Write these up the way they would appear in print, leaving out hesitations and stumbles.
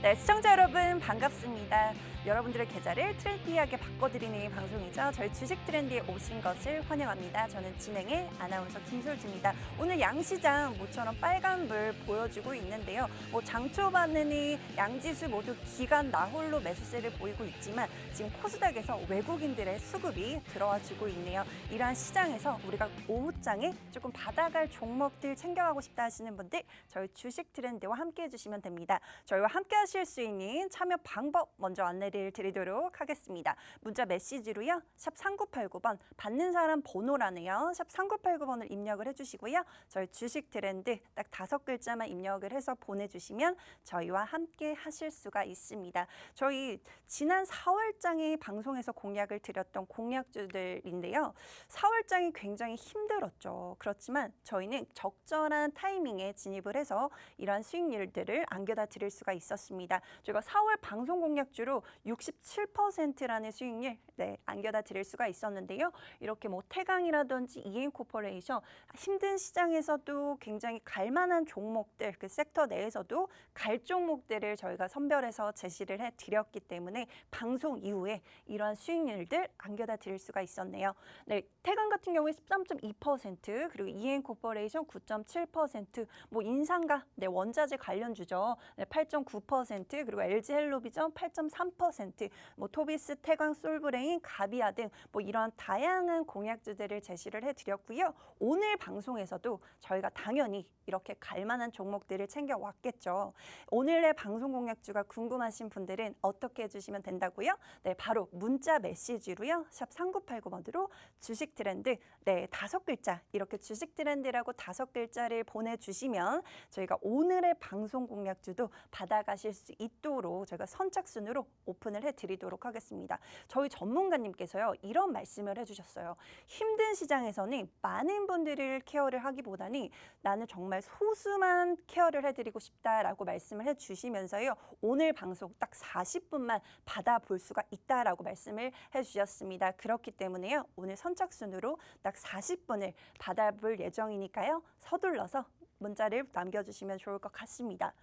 네, 시청자 여러분 반갑습니다. 여러분들의 계좌를 트렌디하게 바꿔드리는 방송이죠. 저희 주식 트렌디에 오신 것을 환영합니다. 저는 진행의 아나운서 김솔지입니다. 오늘 양시장 모처럼 빨간불 보여주고 있는데요. 장 초반에는 양지수 모두 기간 나홀로 매수세를 보이고 있지만 지금 코스닥에서 외국인들의 수급이 들어와 주고 있네요. 이러한 시장에서 우리가 오후장에 조금 받아갈 종목들 챙겨가고 싶다 하시는 분들 저희 주식 트렌디와 함께 해주시면 됩니다. 저희와 함께 하실 수 있는 참여 방법 먼저 안내를 드리도록 하겠습니다. 문자 메시지로요. 샵 3989번 받는 사람 번호란에요. 샵 3989번을 입력을 해주시고요. 저희 주식 트렌드 딱 5글자만 입력을 해서 보내주시면 저희와 함께 하실 수가 있습니다. 저희 지난 4월장에 방송에서 공약을 드렸던 공약주들인데요. 4월장이 굉장히 힘들었죠. 그렇지만 저희는 적절한 타이밍에 진입을 해서 이러한 수익률들을 안겨다 드릴 수가 있었습니다. 저희가 4월 방송 공약주로 67%라는 수익률 안겨다 드릴 수가 있었는데요. 이렇게 태강이라든지 EM코퍼레이션 힘든 시장에서도 굉장히 갈만한 종목들, 그 섹터 내에서도 갈 종목들을 저희가 선별해서 제시를 해드렸기 때문에 방송 이후에 이러한 수익률들 안겨다 드릴 수가 있었네요. 네, 태강 같은 경우에 13.2%, 그리고 EM코퍼레이션 9.7%, 인상가, 원자재 관련주죠. 8.9%, 그리고 LG헬로비전 8.3%, 토비스, 태강, 솔브레인, 가비아 등 이러한 다양한 공약주들을 제시를 해드렸고요. 오늘 방송에서도 저희가 당연히 이렇게 갈만한 종목들을 챙겨왔겠죠. 오늘의 방송 공약주가 궁금하신 분들은 어떻게 해주시면 된다고요? 네, 바로 문자 메시지로요. 샵 3989번으로 주식 트렌드 5글자 이렇게 주식 트렌드라고 5글자를 보내주시면 저희가 오늘의 방송 공약주도 받아가실 수 있도록 저희가 선착순으로 오픈을 해드리도록 하겠습니다. 저희 전문가님께서요. 이런 말씀을 해주셨어요. 힘든 시장에서는 많은 분들을 케어를 하기보다는 나는 정말 소수만 케어를 해드리고 싶다라고 말씀을 해주시면서요. 오늘 방송 딱 40분만 받아볼 수가 있다라고 말씀을 해주셨습니다. 그렇기 때문에요. 오늘 선착순으로 딱 40분을 받아볼 예정이니까요. 서둘러서 문자를 남겨주시면 좋을 것 같습니다.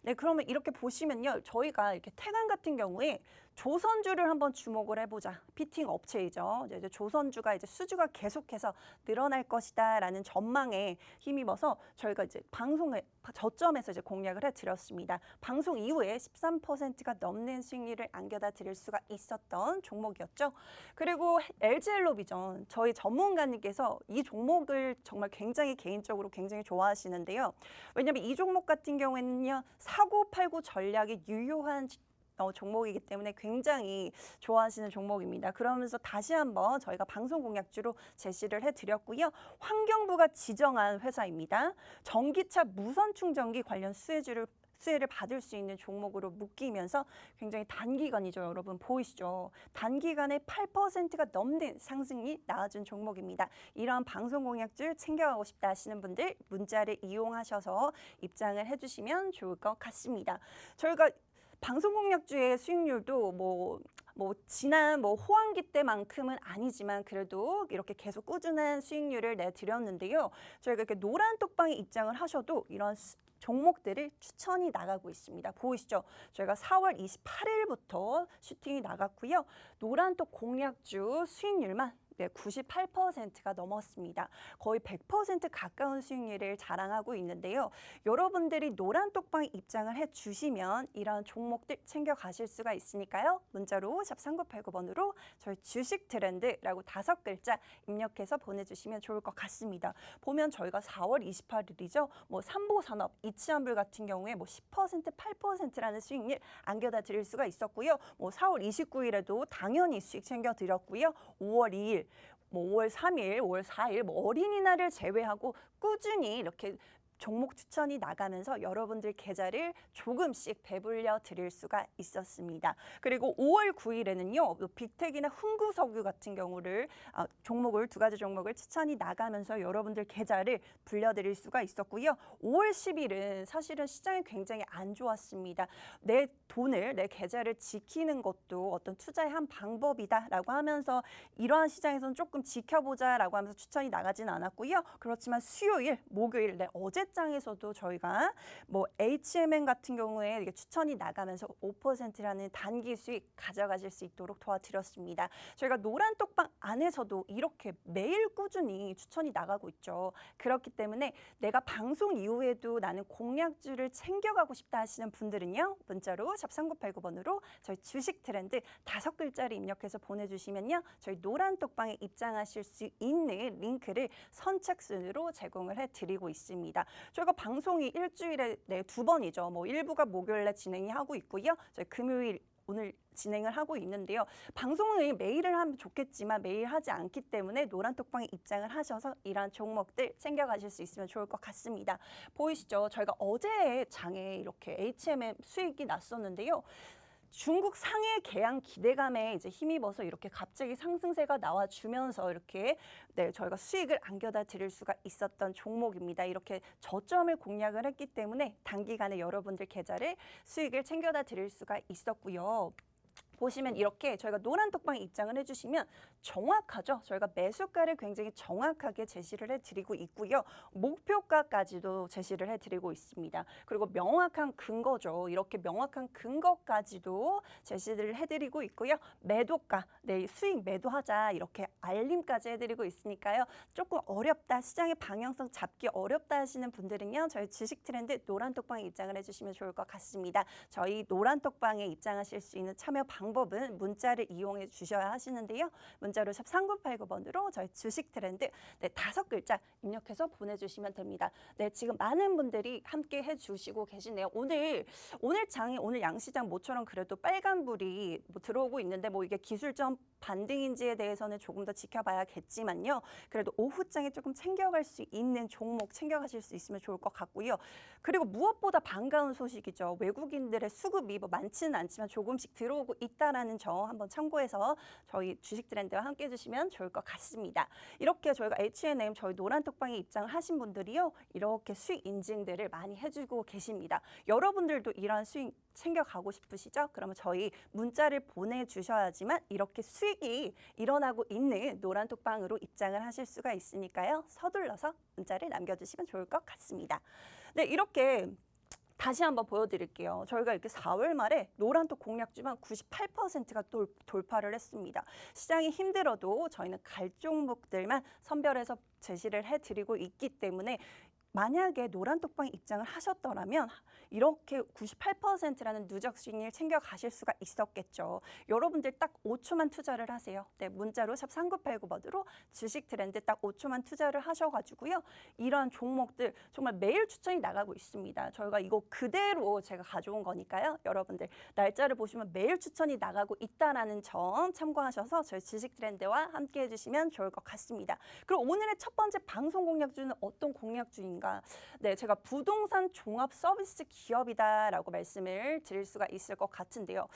네, 그러면 이렇게 보시면요. 저희가 이렇게 태강 같은 경우에 조선주를 한번 주목을 해보자. 피팅 업체이죠. 이제 조선주가 수주가 계속해서 늘어날 것이다라는 전망에 힘입어서 저희가 이제 방송에 저점에서 이제 공략을 해드렸습니다. 방송 이후에 13%가 넘는 수익률을 안겨다 드릴 수가 있었던 종목이었죠. 그리고 LG헬로비전 저희 전문가님께서 이 종목을 정말 굉장히 개인적으로 굉장히 좋아하시는데요. 왜냐하면 이 종목 같은 경우에는요. 사고팔고 전략이 유효한 종목이기 때문에 굉장히 좋아하시는 종목입니다. 그러면서 다시 한번 저희가 방송 공약주로 제시를 해드렸고요. 환경부가 지정한 회사입니다. 전기차 무선 충전기 관련 수혜를 받을 수 있는 종목으로 묶이면서 굉장히 단기간이죠. 여러분 보이시죠? 단기간에 8%가 넘는 상승이 나와준 종목입니다. 이러한 방송 공약줄 챙겨가고 싶다 하시는 분들 문자를 이용하셔서 입장을 해주시면 좋을 것 같습니다. 저희가 방송 공약주의 수익률도 지난 호황기 때만큼은 아니지만 그래도 이렇게 계속 꾸준한 수익률을 내드렸는데요. 저희가 이렇게 노란 톡방에 입장을 하셔도 이런 종목들을 추천이 나가고 있습니다. 보이시죠? 저희가 4월 28일부터 슈팅이 나갔고요. 노란톡 공약주 수익률만 98%가 넘었습니다. 거의 100% 가까운 수익률을 자랑하고 있는데요. 여러분들이 노란 톡방에 입장을 해주시면 이런 종목들 챙겨가실 수가 있으니까요. 문자로 샵 3989번으로 저희 주식 트렌드라고 5글자 입력해서 보내주시면 좋을 것 같습니다. 보면 저희가 4월 28일이죠. 삼보산업, 이치한불 같은 경우에 10%, 8%라는 수익률 안겨다 드릴 수가 있었고요. 4월 29일에도 당연히 수익 챙겨드렸고요. 5월 2일, 5월 3일, 5월 4일 어린이날을 제외하고 꾸준히 이렇게 종목 추천이 나가면서 여러분들 계좌를 조금씩 배불려 드릴 수가 있었습니다. 그리고 5월 9일에는요. 빅텍이나 흥구석유 같은 경우를 종목을 2가지 종목을 추천이 나가면서 여러분들 계좌를 불려드릴 수가 있었고요. 5월 10일은 사실은 시장이 굉장히 안 좋았습니다. 내 돈을 내 계좌를 지키는 것도 어떤 투자의 한 방법이다라고 하면서 이러한 시장에서는 조금 지켜보자라고 하면서 추천이 나가진 않았고요. 그렇지만 수요일, 목요일 어제 거래장에서도 저희가 뭐 HMN 같은 경우에 이게 추천이 나가면서 5%라는 단기 수익 가져가실 수 있도록 도와드렸습니다. 저희가 노란 톡방 안에서도 이렇게 매일 꾸준히 추천이 나가고 있죠. 그렇기 때문에 내가 방송 이후에도 나는 공략주를 챙겨가고 싶다 하시는 분들은요. 문자로 샵 3989번으로 저희 주식 트렌드 5글자를 입력해서 보내주시면요. 저희 노란 톡방에 입장하실 수 있는 링크를 선착순으로 제공을 해드리고 있습니다. 저희가 방송이 일주일에 2번이죠. 뭐 일부가 목요일에 진행이 하고 있고요. 저희 금요일 오늘 진행을 하고 있는데요. 방송을 매일을 하면 좋겠지만 매일 하지 않기 때문에 노란 톡방에 입장을 하셔서 이러한 종목들 챙겨가실 수 있으면 좋을 것 같습니다. 보이시죠? 저희가 어제 장에 이렇게 HMM 수익이 났었는데요. 중국 상해 개항 기대감에 이제 힘입어서 이렇게 갑자기 상승세가 나와주면서 이렇게 저희가 수익을 안겨다 드릴 수가 있었던 종목입니다. 이렇게 저점을 공략을 했기 때문에 단기간에 여러분들 계좌를 수익을 챙겨다 드릴 수가 있었고요. 보시면 이렇게 저희가 노란 톡방에 입장을 해주시면 정확하죠. 저희가 매수가를 굉장히 정확하게 제시를 해드리고 있고요. 목표가까지도 제시를 해드리고 있습니다. 그리고 명확한 근거죠. 이렇게 명확한 근거까지도 제시를 해드리고 있고요. 매도가, 수익 매도하자 이렇게 알림까지 해드리고 있으니까요. 조금 어렵다, 시장의 방향성 잡기 어렵다 하시는 분들은요. 저희 주식 트렌드 노란 톡방에 입장을 해주시면 좋을 것 같습니다. 저희 노란 톡방에 입장하실 수 있는 참여 방법은 문자를 이용해 주셔야 하시는데요. 문자로 샵 3989번으로 저희 주식 트렌드 5글자 입력해서 보내주시면 됩니다. 네, 지금 많은 분들이 함께 해주시고 계시네요. 오늘 장이 오늘 양시장 모처럼 그래도 빨간불이 들어오고 있는데 이게 기술점 반등인지에 대해서는 조금 더 지켜봐야겠지만요. 그래도 오후장에 조금 챙겨갈 수 있는 종목 챙겨가실 수 있으면 좋을 것 같고요. 그리고 무엇보다 반가운 소식이죠. 외국인들의 수급이 많지는 않지만 조금씩 들어오고 있다라는 점 한번 참고해서 저희 주식 트렌드와 함께 해주시면 좋을 것 같습니다. 이렇게 저희가 H&M 저희 노란 톡방에 입장을 하신 분들이요. 이렇게 수익 인증들을 많이 해주고 계십니다. 여러분들도 이러한 수익 챙겨가고 싶으시죠? 그러면 저희 문자를 보내주셔야지만 이렇게 수익이 일어나고 있는 노란 톡방으로 입장을 하실 수가 있으니까요. 서둘러서 문자를 남겨주시면 좋을 것 같습니다. 네, 이렇게 다시 한번 보여드릴게요. 저희가 이렇게 4월 말에 노란톡 공략주만 98%가 돌파를 했습니다. 시장이 힘들어도 저희는 갈 종목들만 선별해서 제시를 해드리고 있기 때문에 만약에 노란 톡방에 입장을 하셨더라면 이렇게 98%라는 누적 수익률 챙겨가실 수가 있었겠죠. 여러분들 딱 5초만 투자를 하세요. 네, 문자로 샵 3989번으로 주식 트렌드 딱 5초만 투자를 하셔가지고요. 이런 종목들 정말 매일 추천이 나가고 있습니다. 저희가 이거 그대로 제가 가져온 거니까요. 여러분들 날짜를 보시면 매일 추천이 나가고 있다라는 점 참고하셔서 저희 주식 트렌드와 함께 해주시면 좋을 것 같습니다. 그럼 오늘의 첫 번째 방송 공략주는 어떤 공략주인가? 네, 제가 부동산 종합 서비스 기업이다라고 말씀을 드릴 수가 있을 것 같은데요.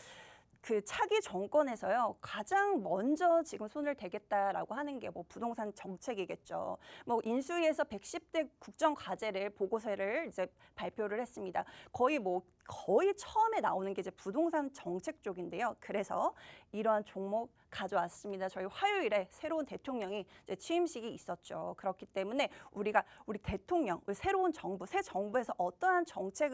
그 차기 정권에서요 가장 먼저 지금 손을 대겠다라고 하는 게 부동산 정책이겠죠. 인수위에서 110대 국정 과제를 보고서를 이제 발표를 했습니다. 거의 처음에 나오는 게 이제 부동산 정책 쪽인데요. 그래서 이러한 종목 가져왔습니다. 저희 화요일에 새로운 대통령이 이제 취임식이 있었죠. 그렇기 때문에 우리 대통령, 우리 새로운 정부, 새 정부에서 어떠한 정책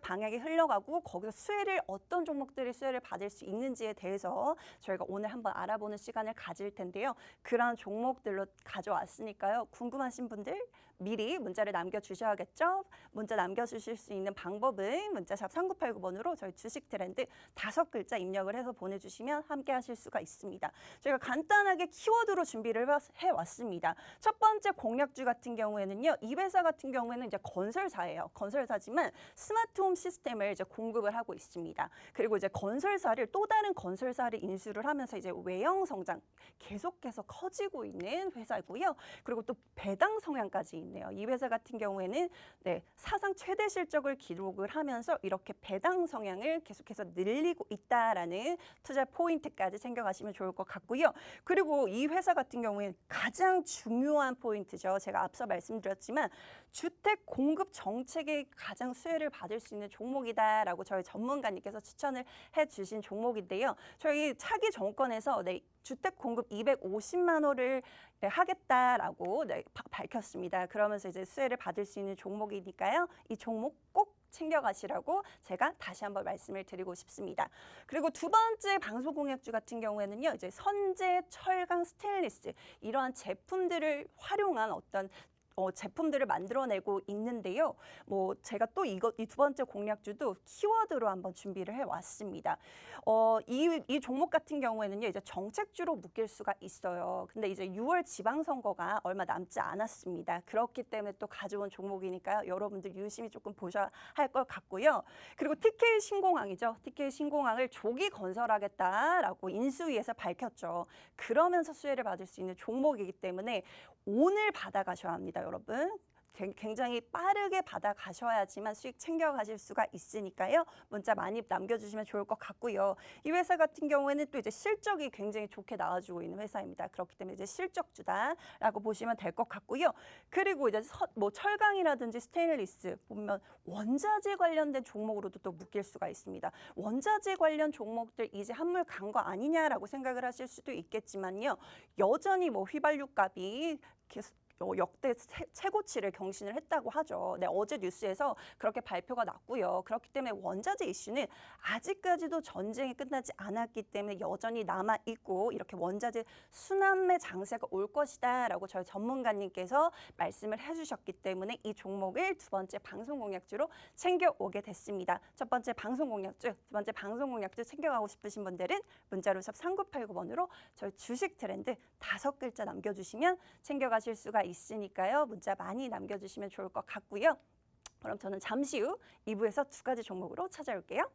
방향이 흘러가고 거기서 어떤 종목들이 수혜를 받을 수 있는지에 대해서 저희가 오늘 한번 알아보는 시간을 가질 텐데요. 그러한 종목들로 가져왔으니까요. 궁금하신 분들 미리 문자를 남겨주셔야겠죠. 문자 남겨주실 수 있는 방법은 문자샵 3989번으로 저희 주식 트렌드 5글자 입력을 해서 보내주시면 함께 하실 수가 있습니다. 저희가 간단하게 키워드로 준비를 해왔습니다. 첫 번째 공략주 같은 경우에는요. 이 회사 같은 경우에는 이제 건설사예요. 건설사지만 스마트홈 시스템을 이제 공급을 하고 있습니다. 그리고 이제 또 다른 건설사를 인수를 하면서 이제 외형 성장 계속해서 커지고 있는 회사고요. 그리고 또 배당 성향까지 있네요. 이 회사 같은 경우에는 사상 최대 실적을 기록을 하면서 이렇게 배당 성향을 계속해서 늘리고 있다라는 투자 포인트까지 챙겨가 챙겨가시면 좋을 것 같고요. 그리고 이 회사 같은 경우에는 가장 중요한 포인트죠. 제가 앞서 말씀드렸지만 주택 공급 정책에 가장 수혜를 받을 수 있는 종목이다라고 저희 전문가님께서 추천을 해주신 종목인데요. 저희 차기 정권에서 주택 공급 250만 호를 하겠다라고 밝혔습니다. 그러면서 이제 수혜를 받을 수 있는 종목이니까요. 이 종목 꼭 챙겨가시라고 제가 다시 한번 말씀을 드리고 싶습니다. 그리고 두 번째 방송 공약주 같은 경우에는요, 이제 선제, 철강, 스테인리스 이러한 제품들을 활용한 어떤 제품들을 만들어내고 있는데요. 뭐 제가 또 이 두 번째 공략주도 키워드로 한번 준비를 해왔습니다. 이 종목 같은 경우에는요, 이제 정책주로 묶일 수가 있어요. 근데 이제 6월 지방선거가 얼마 남지 않았습니다. 그렇기 때문에 또 가져온 종목이니까요. 여러분들 유심히 조금 보셔야 할 것 같고요. 그리고 TK 신공항이죠. TK 신공항을 조기 건설하겠다라고 인수위에서 밝혔죠. 그러면서 수혜를 받을 수 있는 종목이기 때문에 오늘 받아가셔야 합니다, 여러분. 굉장히 빠르게 받아가셔야지만 수익 챙겨가실 수가 있으니까요. 문자 많이 남겨주시면 좋을 것 같고요. 이 회사 같은 경우에는 또 이제 실적이 굉장히 좋게 나와주고 있는 회사입니다. 그렇기 때문에 이제 실적주다라고 보시면 될 것 같고요. 그리고 이제 뭐 철강이라든지 스테인리스 보면 원자재 관련된 종목으로도 또 묶일 수가 있습니다. 원자재 관련 종목들 이제 한물 간 거 아니냐라고 생각을 하실 수도 있겠지만요. 여전히 뭐 휘발유 값이 계속 역대 최고치를 경신을 했다고 하죠. 네, 어제 뉴스에서 그렇게 발표가 났고요. 그렇기 때문에 원자재 이슈는 아직까지도 전쟁이 끝나지 않았기 때문에 여전히 남아있고 이렇게 원자재 순환매 장세가 올 것이다라고 저희 전문가님께서 말씀을 해주셨기 때문에 이 종목을 두 번째 방송 공약주로 챙겨오게 됐습니다. 첫 번째 방송 공약주, 두 번째 방송 공약주 챙겨가고 싶으신 분들은 문자로 샵 3989번으로 저희 주식 트렌드 5글자 남겨주시면 챙겨가실 수가 있으니까요. 문자 많이 남겨주시면 좋을 것 같고요. 그럼 저는 잠시 후 2부에서 두 가지 종목으로 찾아올게요.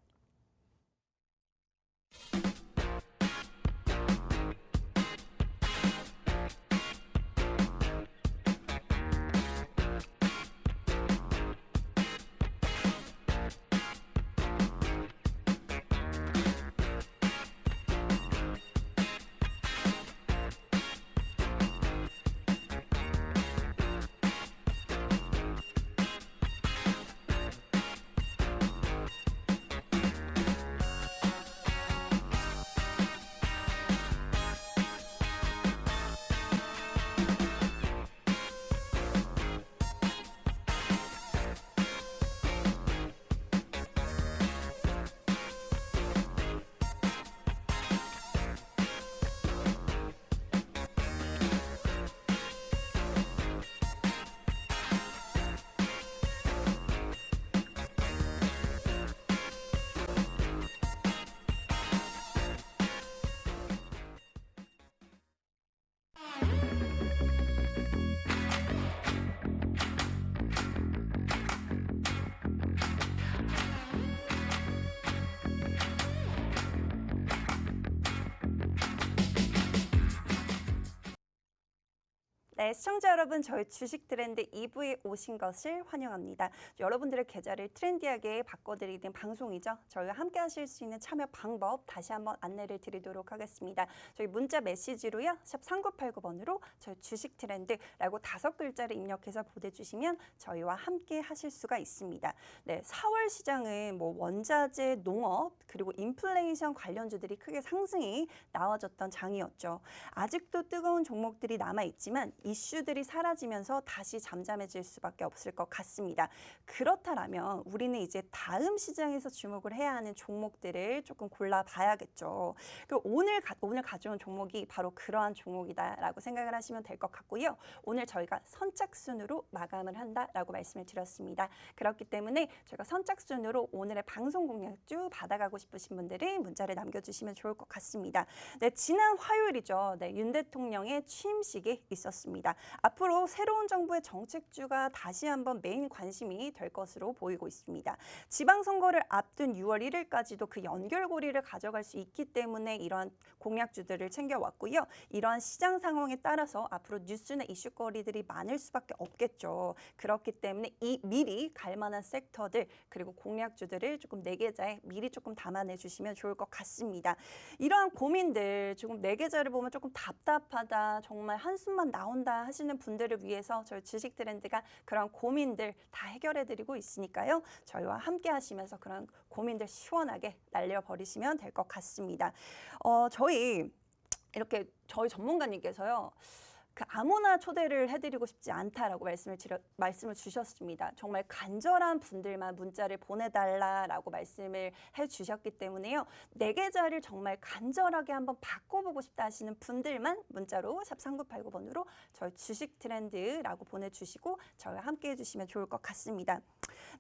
네, 시청자 여러분, 저희 주식 트렌드 2부에 오신 것을 환영합니다. 여러분들의 계좌를 트렌디하게 바꿔드리는 방송이죠. 저희와 함께 하실 수 있는 참여 방법 다시 한번 안내를 드리도록 하겠습니다. 저희 문자 메시지로요. 샵 3989번으로 저희 주식 트렌드라고 5글자를 입력해서 보내주시면 저희와 함께 하실 수가 있습니다. 네, 4월 시장은 뭐 원자재, 농업, 그리고 인플레이션 관련주들이 크게 상승이 나와줬던 장이었죠. 아직도 뜨거운 종목들이 남아있지만 이슈들이 사라지면서 다시 잠잠해질 수밖에 없을 것 같습니다. 그렇다면 우리는 이제 다음 시장에서 주목을 해야 하는 종목들을 조금 골라봐야겠죠. 오늘 가져온 종목이 바로 그러한 종목이다라고 생각을 하시면 될 것 같고요. 오늘 저희가 선착순으로 마감을 한다라고 말씀을 드렸습니다. 그렇기 때문에 저희가 선착순으로 오늘의 방송 공약주 받아가고 싶으신 분들은 문자를 남겨주시면 좋을 것 같습니다. 네, 지난 화요일이죠. 네, 윤 대통령의 취임식이 있었습니다. 있습니다. 앞으로 새로운 정부의 정책주가 다시 한번 메인 관심이 될 것으로 보이고 있습니다. 지방선거를 앞둔 6월 1일까지도 그 연결고리를 가져갈 수 있기 때문에 이러한 공약주들을 챙겨왔고요. 이러한 시장 상황에 따라서 앞으로 뉴스나 이슈거리들이 많을 수밖에 없겠죠. 그렇기 때문에 미리 갈 만한 섹터들 그리고 공약주들을 조금 네 계좌에 미리 조금 담아내 주시면 좋을 것 같습니다. 이러한 고민들 조금 네 계좌를 보면 조금 답답하다, 정말 한숨만 나온다 하시는 분들을 위해서 저희 주식 트렌드가 그런 고민들 다 해결해드리고 있으니까요. 저희와 함께 하시면서 그런 고민들 시원하게 날려버리시면 될 것 같습니다. 저희 이렇게 저희 전문가님께서요. 그 아무나 초대를 해드리고 싶지 않다라고 말씀을 주셨습니다. 정말 간절한 분들만 문자를 보내달라라고 말씀을 해주셨기 때문에요. 네 계좌를 정말 간절하게 한번 바꿔보고 싶다 하시는 분들만 문자로 샵 3989번으로 저희 주식 트렌드라고 보내주시고 저희와 함께 해주시면 좋을 것 같습니다.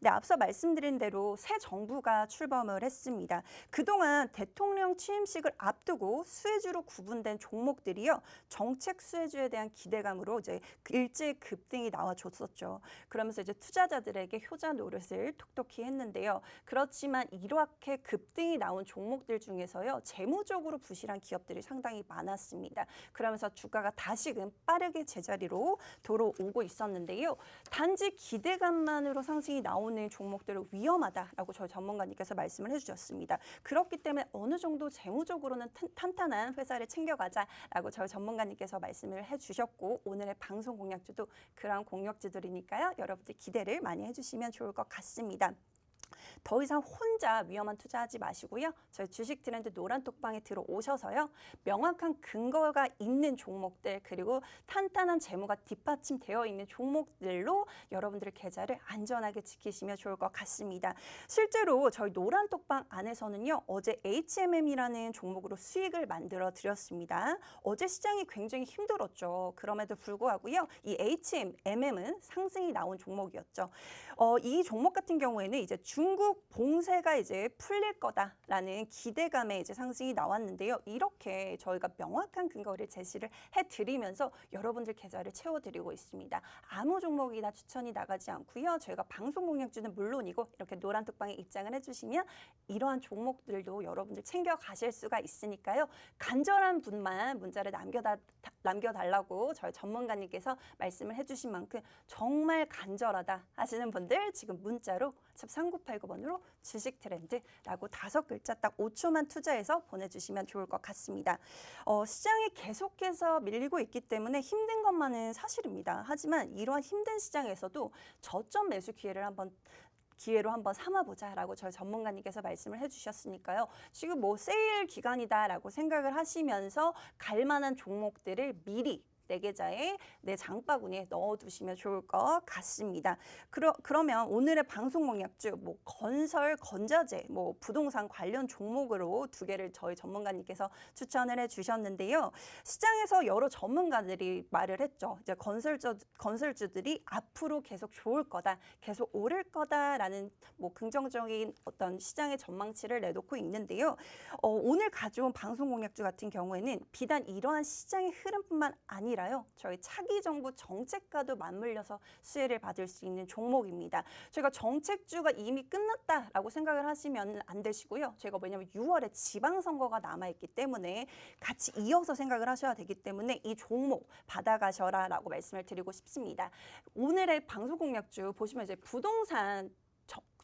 네, 앞서 말씀드린 대로 새 정부가 출범을 했습니다. 그동안 대통령 취임식을 앞두고 수혜주로 구분된 종목들이요. 정책 수혜주에 대한 기대감으로 이제 일제 급등이 나와줬었죠. 그러면서 이제 투자자들에게 효자 노릇을 톡톡히 했는데요. 그렇지만 이렇게 급등이 나온 종목들 중에서요. 재무적으로 부실한 기업들이 상당히 많았습니다. 그러면서 주가가 다시금 빠르게 제자리로 돌아오고 있었는데요. 단지 기대감만으로 상승이 나오는 종목들은 위험하다라고 저희 전문가님께서 말씀을 해주셨습니다. 그렇기 때문에 어느 정도 재무적으로는 탄탄한 회사를 챙겨가자라고 저희 전문가님께서 말씀을 해주셨고 오늘의 방송 공약주도 그런 공약주들이니까요. 여러분들 기대를 많이 해주시면 좋을 것 같습니다. 더 이상 혼자 위험한 투자하지 마시고요. 저희 주식 트렌드 노란 톡방에 들어오셔서요. 명확한 근거가 있는 종목들 그리고 탄탄한 재무가 뒷받침되어 있는 종목들로 여러분들의 계좌를 안전하게 지키시면 좋을 것 같습니다. 실제로 저희 노란 톡방 안에서는요. 어제 HMM이라는 종목으로 수익을 만들어 드렸습니다. 어제 시장이 굉장히 힘들었죠. 그럼에도 불구하고요. 이 HMM은 상승이 나온 종목이었죠. 이 종목 같은 경우에는 이제 중국 봉쇄가 이제 풀릴 거다라는 기대감에 이제 상승이 나왔는데요. 이렇게 저희가 명확한 근거를 제시를 해드리면서 여러분들 계좌를 채워드리고 있습니다. 아무 종목이나 추천이 나가지 않고요. 저희가 방송 공약주는 물론이고 이렇게 노란 톡방에 입장을 해주시면 이러한 종목들도 여러분들 챙겨가실 수가 있으니까요. 간절한 분만 문자를 남겨달라고 저희 전문가님께서 말씀을 해주신 만큼 정말 간절하다 하시는 분들 지금 문자로 샵 3989번으로 주식 트렌드라고 5글자 딱 5초만 투자해서 보내주시면 좋을 것 같습니다. 시장이 계속해서 밀리고 있기 때문에 힘든 것만은 사실입니다. 하지만 이러한 힘든 시장에서도 저점 매수 기회로 한번 삼아보자라고 저희 전문가님께서 말씀을 해주셨으니까요. 지금 뭐 세일 기간이다라고 생각을 하시면서 갈 만한 종목들을 미리 내 계좌에 내 장바구니에 넣어두시면 좋을 것 같습니다. 그러면 오늘의 방송 공약주 뭐 건설, 건자재, 뭐 부동산 관련 종목으로 2개를 저희 전문가님께서 추천을 해주셨는데요. 시장에서 여러 전문가들이 말을 했죠. 이제 건설주들이 앞으로 계속 좋을 거다, 계속 오를 거다라는 뭐 긍정적인 어떤 시장의 전망치를 내놓고 있는데요. 오늘 가져온 방송 공약주 같은 경우에는 비단 이러한 시장의 흐름뿐만 아니라 저희 차기 정부 정책과도 맞물려서 수혜를 받을 수 있는 종목입니다. 저희가 정책주가 이미 끝났다라고 생각을 하시면 안 되시고요. 저희가 왜냐하면 6월에 지방선거가 남아있기 때문에 같이 이어서 생각을 하셔야 되기 때문에 이 종목 받아가셔라라고 말씀을 드리고 싶습니다. 오늘의 방송 공약주 보시면 이제 부동산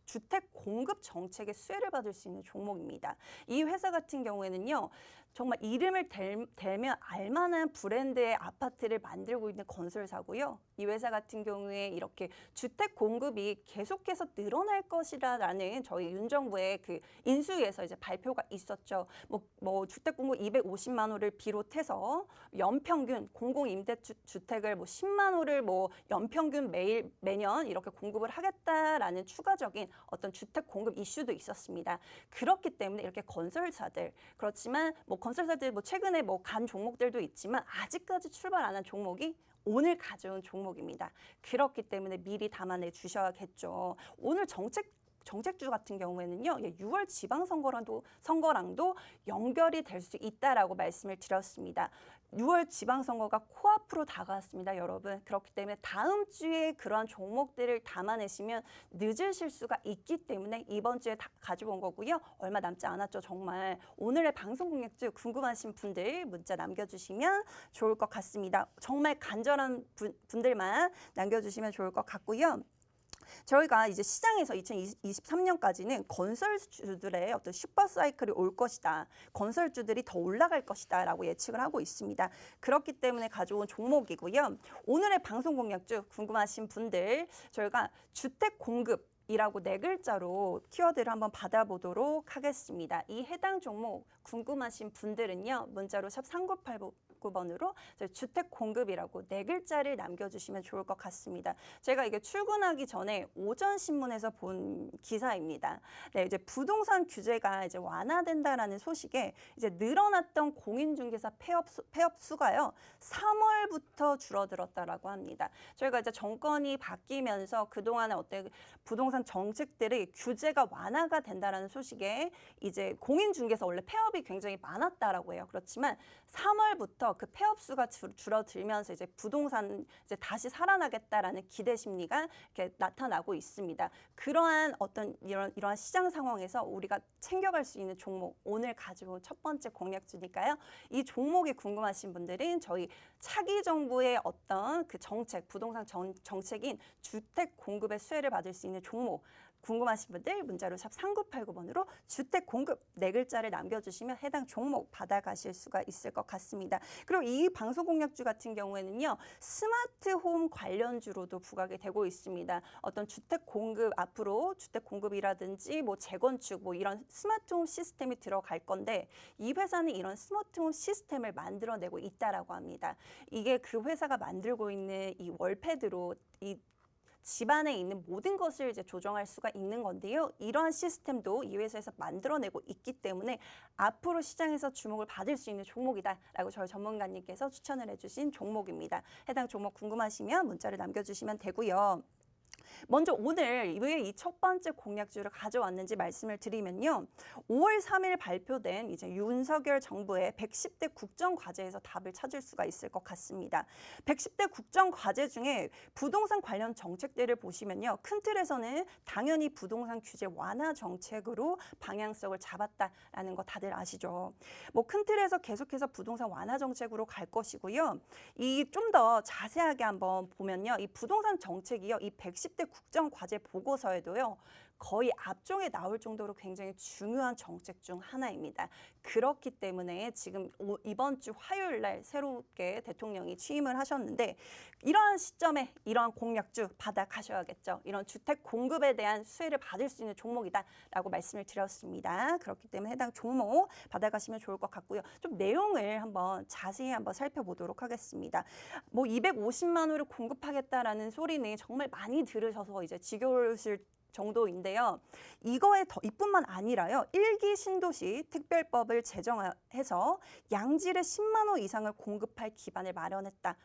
주택 공급 정책의 수혜를 받을 수 있는 종목입니다. 이 회사 같은 경우에는요. 정말 이름을 대면 알만한 브랜드의 아파트를 만들고 있는 건설사고요. 이 회사 같은 경우에 이렇게 주택 공급이 계속해서 늘어날 것이라는 저희 윤 정부의 그 인수위에서 이제 발표가 있었죠. 뭐 주택 공급 250만 호를 비롯해서 연평균 공공 임대주택을 뭐 10만 호를 뭐 연평균 매년 이렇게 공급을 하겠다라는 추가적인 어떤 주택 공급 이슈도 있었습니다. 그렇기 때문에 이렇게 건설사들 그렇지만 뭐 건설사들 뭐 최근에 뭐 간 종목들도 있지만 아직까지 출발 안 한 종목이 오늘 가져온 종목입니다. 그렇기 때문에 미리 담아내 주셔야겠죠. 오늘 정책주 같은 경우에는요, 6월 지방선거랑도 연결이 될 수 있다라고 말씀을 드렸습니다. 6월 지방선거가 코앞으로 다가왔습니다, 여러분. 그렇기 때문에 다음 주에 그러한 종목들을 담아내시면 늦으실 수가 있기 때문에 이번 주에 다 가지고 온 거고요. 얼마 남지 않았죠, 정말. 오늘의 방송 공략주 궁금하신 분들 문자 남겨주시면 좋을 것 같습니다. 정말 간절한 분들만 남겨주시면 좋을 것 같고요. 저희가 이제 시장에서 2023년까지는 건설주들의 어떤 슈퍼사이클이 올 것이다. 건설주들이 더 올라갈 것이다 라고 예측을 하고 있습니다. 그렇기 때문에 가져온 종목이고요. 오늘의 방송 공략주 궁금하신 분들 저희가 주택 공급 이라고 네 글자로 키워드를 한번 받아보도록 하겠습니다. 이 해당 종목 궁금하신 분들은요. 문자로 샵 3989번으로 주택 공급이라고 네 글자를 남겨주시면 좋을 것 같습니다. 제가 이게 출근하기 전에 오전 신문에서 본 기사입니다. 네, 이제 부동산 규제가 이제 완화된다라는 소식에 이제 늘어났던 공인중개사 폐업 수가요. 3월부터 줄어들었다라고 합니다. 저희가 이제 정권이 바뀌면서 그동안에 어때 부동산 정책들이 규제가 완화가 된다라는 소식에 이제 공인중개사 원래 폐업이 굉장히 많았다라고 해요. 그렇지만 3월부터 그 폐업 수가 줄어들면서 이제 부동산 이제 다시 살아나겠다라는 기대 심리가 이렇게 나타나고 있습니다. 그러한 어떤 이러한 시장 상황에서 우리가 챙겨갈 수 있는 종목 오늘 가지고 온 첫 번째 공략주니까요. 이 종목이 궁금하신 분들은 저희 차기 정부의 어떤 그 정책, 부동산 정책인 주택 공급의 수혜를 받을 수 있는 종목 궁금하신 분들 문자로 샵 3989번으로 주택 공급 네 글자를 남겨주시면 해당 종목 받아가실 수가 있을 것 같습니다. 그리고 이 방송 공략주 같은 경우에는요. 스마트홈 관련주로도 부각이 되고 있습니다. 어떤 주택 공급 앞으로 주택 공급이라든지 뭐 재건축 뭐 이런 스마트홈 시스템이 들어갈 건데 이 회사는 이런 스마트홈 시스템을 만들어내고 있다라고 합니다. 이게 그 회사가 만들고 있는 이 월패드로 이 집안에 있는 모든 것을 이제 조정할 수가 있는 건데요. 이러한 시스템도 이 회사에서 만들어내고 있기 때문에 앞으로 시장에서 주목을 받을 수 있는 종목이다라고 저희 전문가님께서 추천을 해주신 종목입니다. 해당 종목 궁금하시면 문자를 남겨주시면 되고요. 먼저 오늘 왜 이 첫 번째 공략주를 가져왔는지 말씀을 드리면요. 5월 3일 발표된 이제 윤석열 정부의 110대 국정과제에서 답을 찾을 수가 있을 것 같습니다. 110대 국정과제 중에 부동산 관련 정책들을 보시면요. 큰 틀에서는 당연히 부동산 규제 완화 정책으로 방향성을 잡았다라는 거 다들 아시죠. 뭐 큰 틀에서 계속해서 부동산 완화 정책으로 갈 것이고요. 이 좀 더 자세하게 한번 보면요. 이 부동산 정책이요. 이 110대 국정과제 보고서에도요. 거의 앞쪽에 나올 정도로 굉장히 중요한 정책 중 하나입니다. 그렇기 때문에 지금 이번 주 화요일 날 새롭게 대통령이 취임을 하셨는데 이러한 시점에 이러한 공략주 받아 가셔야겠죠. 이런 주택 공급에 대한 수혜를 받을 수 있는 종목이다라고 말씀을 드렸습니다. 그렇기 때문에 해당 종목 받아가시면 좋을 것 같고요. 좀 내용을 한번 자세히 한번 살펴보도록 하겠습니다. 뭐 250만 호를 공급하겠다라는 소리는 정말 많이 들으셔서 이제 지겨우실 정도인데요. 이거에 더 이뿐만 아니라요. 1기 신도시 특별법을 제정해서 양질의 10만 호 이상을 공급할 기반을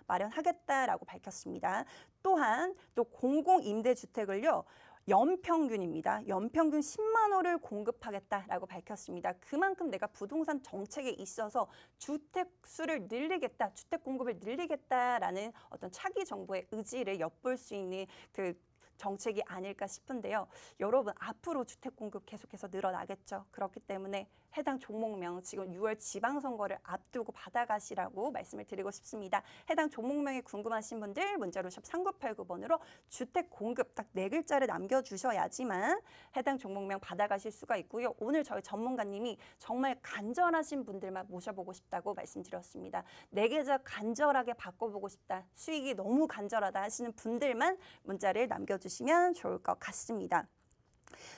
마련하겠다라고 밝혔습니다. 또한 또 공공임대주택을요. 연평균입니다. 연평균 10만 호를 공급하겠다라고 밝혔습니다. 그만큼 내가 부동산 정책에 있어서 주택 수를 늘리겠다, 주택 공급을 늘리겠다라는 어떤 차기 정부의 의지를 엿볼 수 있는 그 정책이 아닐까 싶은데요. 여러분 앞으로 주택 공급 계속해서 늘어나겠죠. 그렇기 때문에 해당 종목명 지금 6월 지방선거를 앞두고 받아가시라고 말씀을 드리고 싶습니다. 해당 종목명이 궁금하신 분들 문자로 샵 3989번으로 주택 공급 딱 네 글자를 남겨주셔야지만 해당 종목명 받아가실 수가 있고요. 오늘 저희 전문가님이 정말 간절하신 분들만 모셔보고 싶다고 말씀드렸습니다. 내 계좌 간절하게 바꿔보고 싶다. 수익이 너무 간절하다 하시는 분들만 문자를 남겨주시면 좋을 것 같습니다.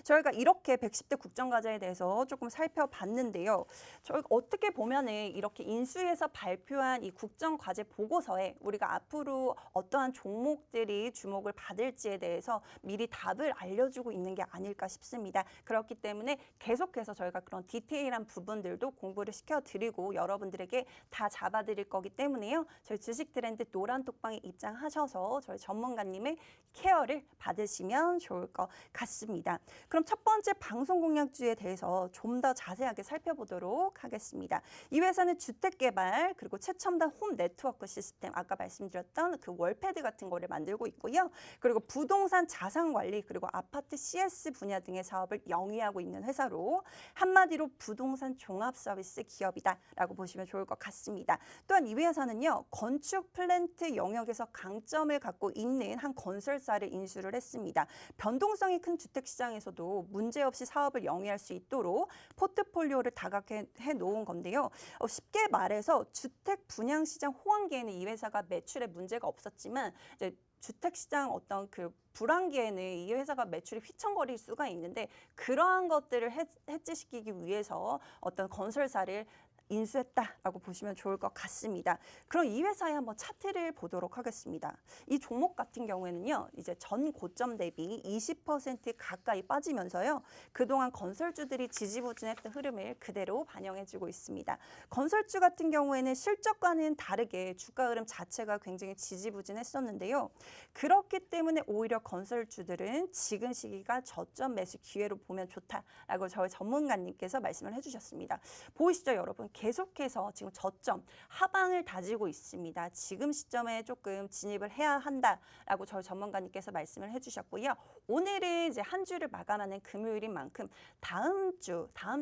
저희가 이렇게 110대 국정과제에 대해서 조금 살펴봤는데요. 저희가 어떻게 보면은 이렇게 인수해서 발표한 이 국정과제 보고서에 우리가 앞으로 어떠한 종목들이 주목을 받을지에 대해서 미리 답을 알려주고 있는 게 아닐까 싶습니다. 그렇기 때문에 계속해서 저희가 그런 디테일한 부분들도 공부를 시켜드리고 여러분들에게 다 잡아드릴 거기 때문에요. 저희 주식 트렌드 노란 톡방에 입장하셔서 저희 전문가님의 케어를 받으시면 좋을 것 같습니다. 그럼 첫 번째 방송 공약주에 대해서 좀 더 자세하게 살펴보도록 하겠습니다. 이 회사는 주택개발 그리고 최첨단 홈 네트워크 시스템, 아까 말씀드렸던 그 월패드 같은 거를 만들고 있고요. 그리고 부동산 자산관리 그리고 아파트 CS 분야 등의 사업을 영위하고 있는 회사로 한마디로 부동산 종합서비스 기업이다라고 보시면 좋을 것 같습니다. 또한 이 회사는요, 건축 플랜트 영역에서 강점을 갖고 있는 한 건설사를 인수를 했습니다. 변동성이 큰 주택시장에서도 문제없이 사업을 영위할 수 있도록 포트폴리오를 다각해 놓은 건데요. 쉽게 말해서 주택 분양시장 호황기에는 이 회사가 매출에 문제가 없었지만 이제 주택시장 어떤 그 불황기에는 이 회사가 매출이 휘청거릴 수가 있는데 그러한 것들을 해지시키기 위해서 어떤 건설사를 인수했다라고 보시면 좋을 것 같습니다. 그럼 이 회사의 한번 차트를 보도록 하겠습니다. 이 종목 같은 경우에는요, 이제 전 고점 대비 20% 가까이 빠지면서요, 그동안 건설주들이 지지부진했던 흐름을 그대로 반영해주고 있습니다. 건설주 같은 경우에는 실적과는 다르게 주가 흐름 자체가 굉장히 지지부진했었는데요. 그렇기 때문에 오히려 건설주들은 지금 시기가 저점 매수 기회로 보면 좋다라고 저희 전문가님께서 말씀을 해주셨습니다. 보이시죠, 여러분? 계속해서 지금 저점 하방을 다지고 있습니다. 지금 시점에 조금 진입을 해야 한다라고 저희 전문가님께서 말씀을 해주셨고요. 오늘은 이제 한 주를 마감하는 금요일인 만큼 다음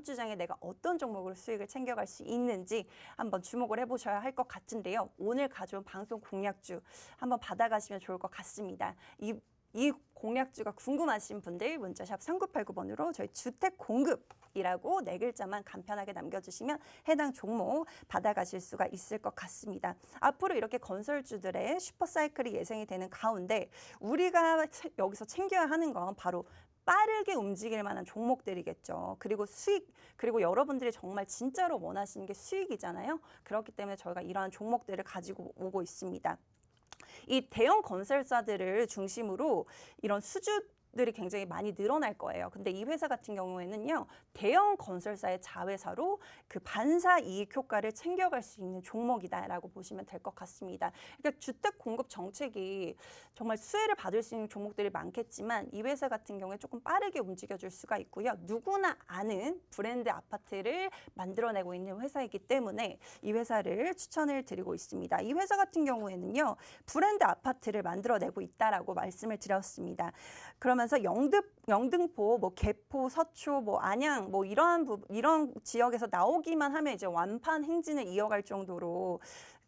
주장에 내가 어떤 종목으로 수익을 챙겨갈 수 있는지 한번 주목을 해보셔야 할 것 같은데요. 오늘 가져온 방송 공약주 한번 받아가시면 좋을 것 같습니다. 이 공약주가 궁금하신 분들 문자샵 3989번으로 저희 주택 공급이라고 네 글자만 간편하게 남겨주시면 해당 종목 받아가실 수가 있을 것 같습니다. 앞으로 이렇게 건설주들의 슈퍼사이클이 예상이 되는 가운데 우리가 여기서 챙겨야 하는 건 바로 빠르게 움직일 만한 종목들이겠죠. 그리고 수익, 그리고 여러분들이 정말 진짜로 원하시는 게 수익이잖아요. 그렇기 때문에 저희가 이러한 종목들을 가지고 오고 있습니다. 이 대형 건설사들을 중심으로 이런 수주들이 굉장히 많이 늘어날 거예요. 근데 이 회사 같은 경우에는요, 대형 건설사의 자회사로 그 반사 이익 효과를 챙겨갈 수 있는 종목이다라고 보시면 될 것 같습니다. 그러니까 주택 공급 정책이 정말 수혜를 받을 수 있는 종목들이 많겠지만 이 회사 같은 경우에 조금 빠르게 움직여줄 수가 있고요. 누구나 아는 브랜드 아파트를 만들어내고 있는 회사이기 때문에 이 회사를 추천을 드리고 있습니다. 이 회사 같은 경우에는요, 브랜드 아파트를 만들어내고 있다라고 말씀을 드렸습니다. 그러면서 영등포, 뭐 개포, 서초, 뭐 안양, 뭐 이런 지역에서 나오기만 하면 이제 완판 행진을 이어갈 정도로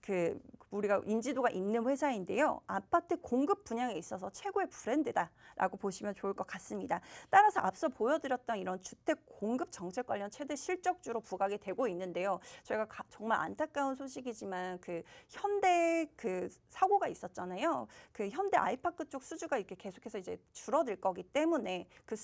그 우리가 인지도가 있는 회사인데요. 아파트 공급 분야에 있어서 최고의 브랜드다라고 보시면 좋을 것 같습니다. 따라서 앞서 보여드렸던 이런 주택 공급 정책 관련 최대 실적주로 부각이 되고 있는데요. 저희가 정말 안타까운 소식이지만 그 현대 그 사고가 있었잖아요. 그 현대 아이파크 쪽 수주가 이렇게 계속해서 이제 줄어들 거기 때문에 그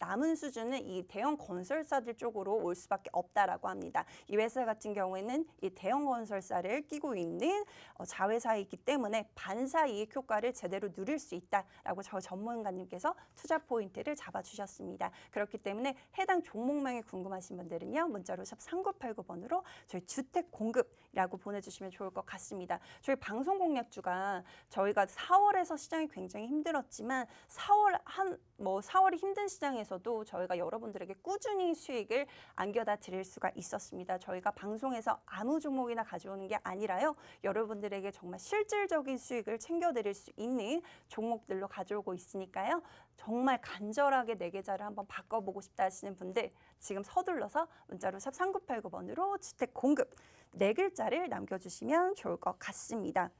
남은 수주는 이 대형 건설사들 쪽으로 올 수밖에 없다라고 합니다. 이 회사 같은 경우에는 이 대형 건설사를 끼고 있는 자회사이기 때문에 반사 이익 효과를 제대로 누릴 수 있다라고 저 전문가님께서 투자 포인트를 잡아주셨습니다. 그렇기 때문에 해당 종목명이 궁금하신 분들은요, 문자로 샵 3989번으로 저희 주택 공급이라고 보내주시면 좋을 것 같습니다. 저희 방송 공약주가 저희가 4월에서 시장이 굉장히 힘들었지만 4월이 힘든 시장에서도 저희가 여러분들에게 꾸준히 수익을 안겨다 드릴 수가 있었습니다. 저희가 방송에서 아무 종목이나 가져오는 게 아니라요, 여러분들에게 정말 실질적인 수익을 챙겨드릴 수 있는 종목들로 가져오고 있으니까요. 정말 간절하게 내 계좌를 한번 바꿔보고 싶다 하시는 분들 지금 서둘러서 문자로 샵 3989번으로 주택 공급 네 글자를 남겨주시면 좋을 것 같습니다.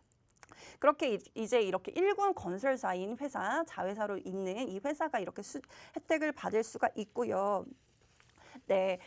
그렇게 이제 이렇게 1군 건설사인 회사, 자회사로 있는 이 회사가 이렇게 혜택을 받을 수가 있고요. 네,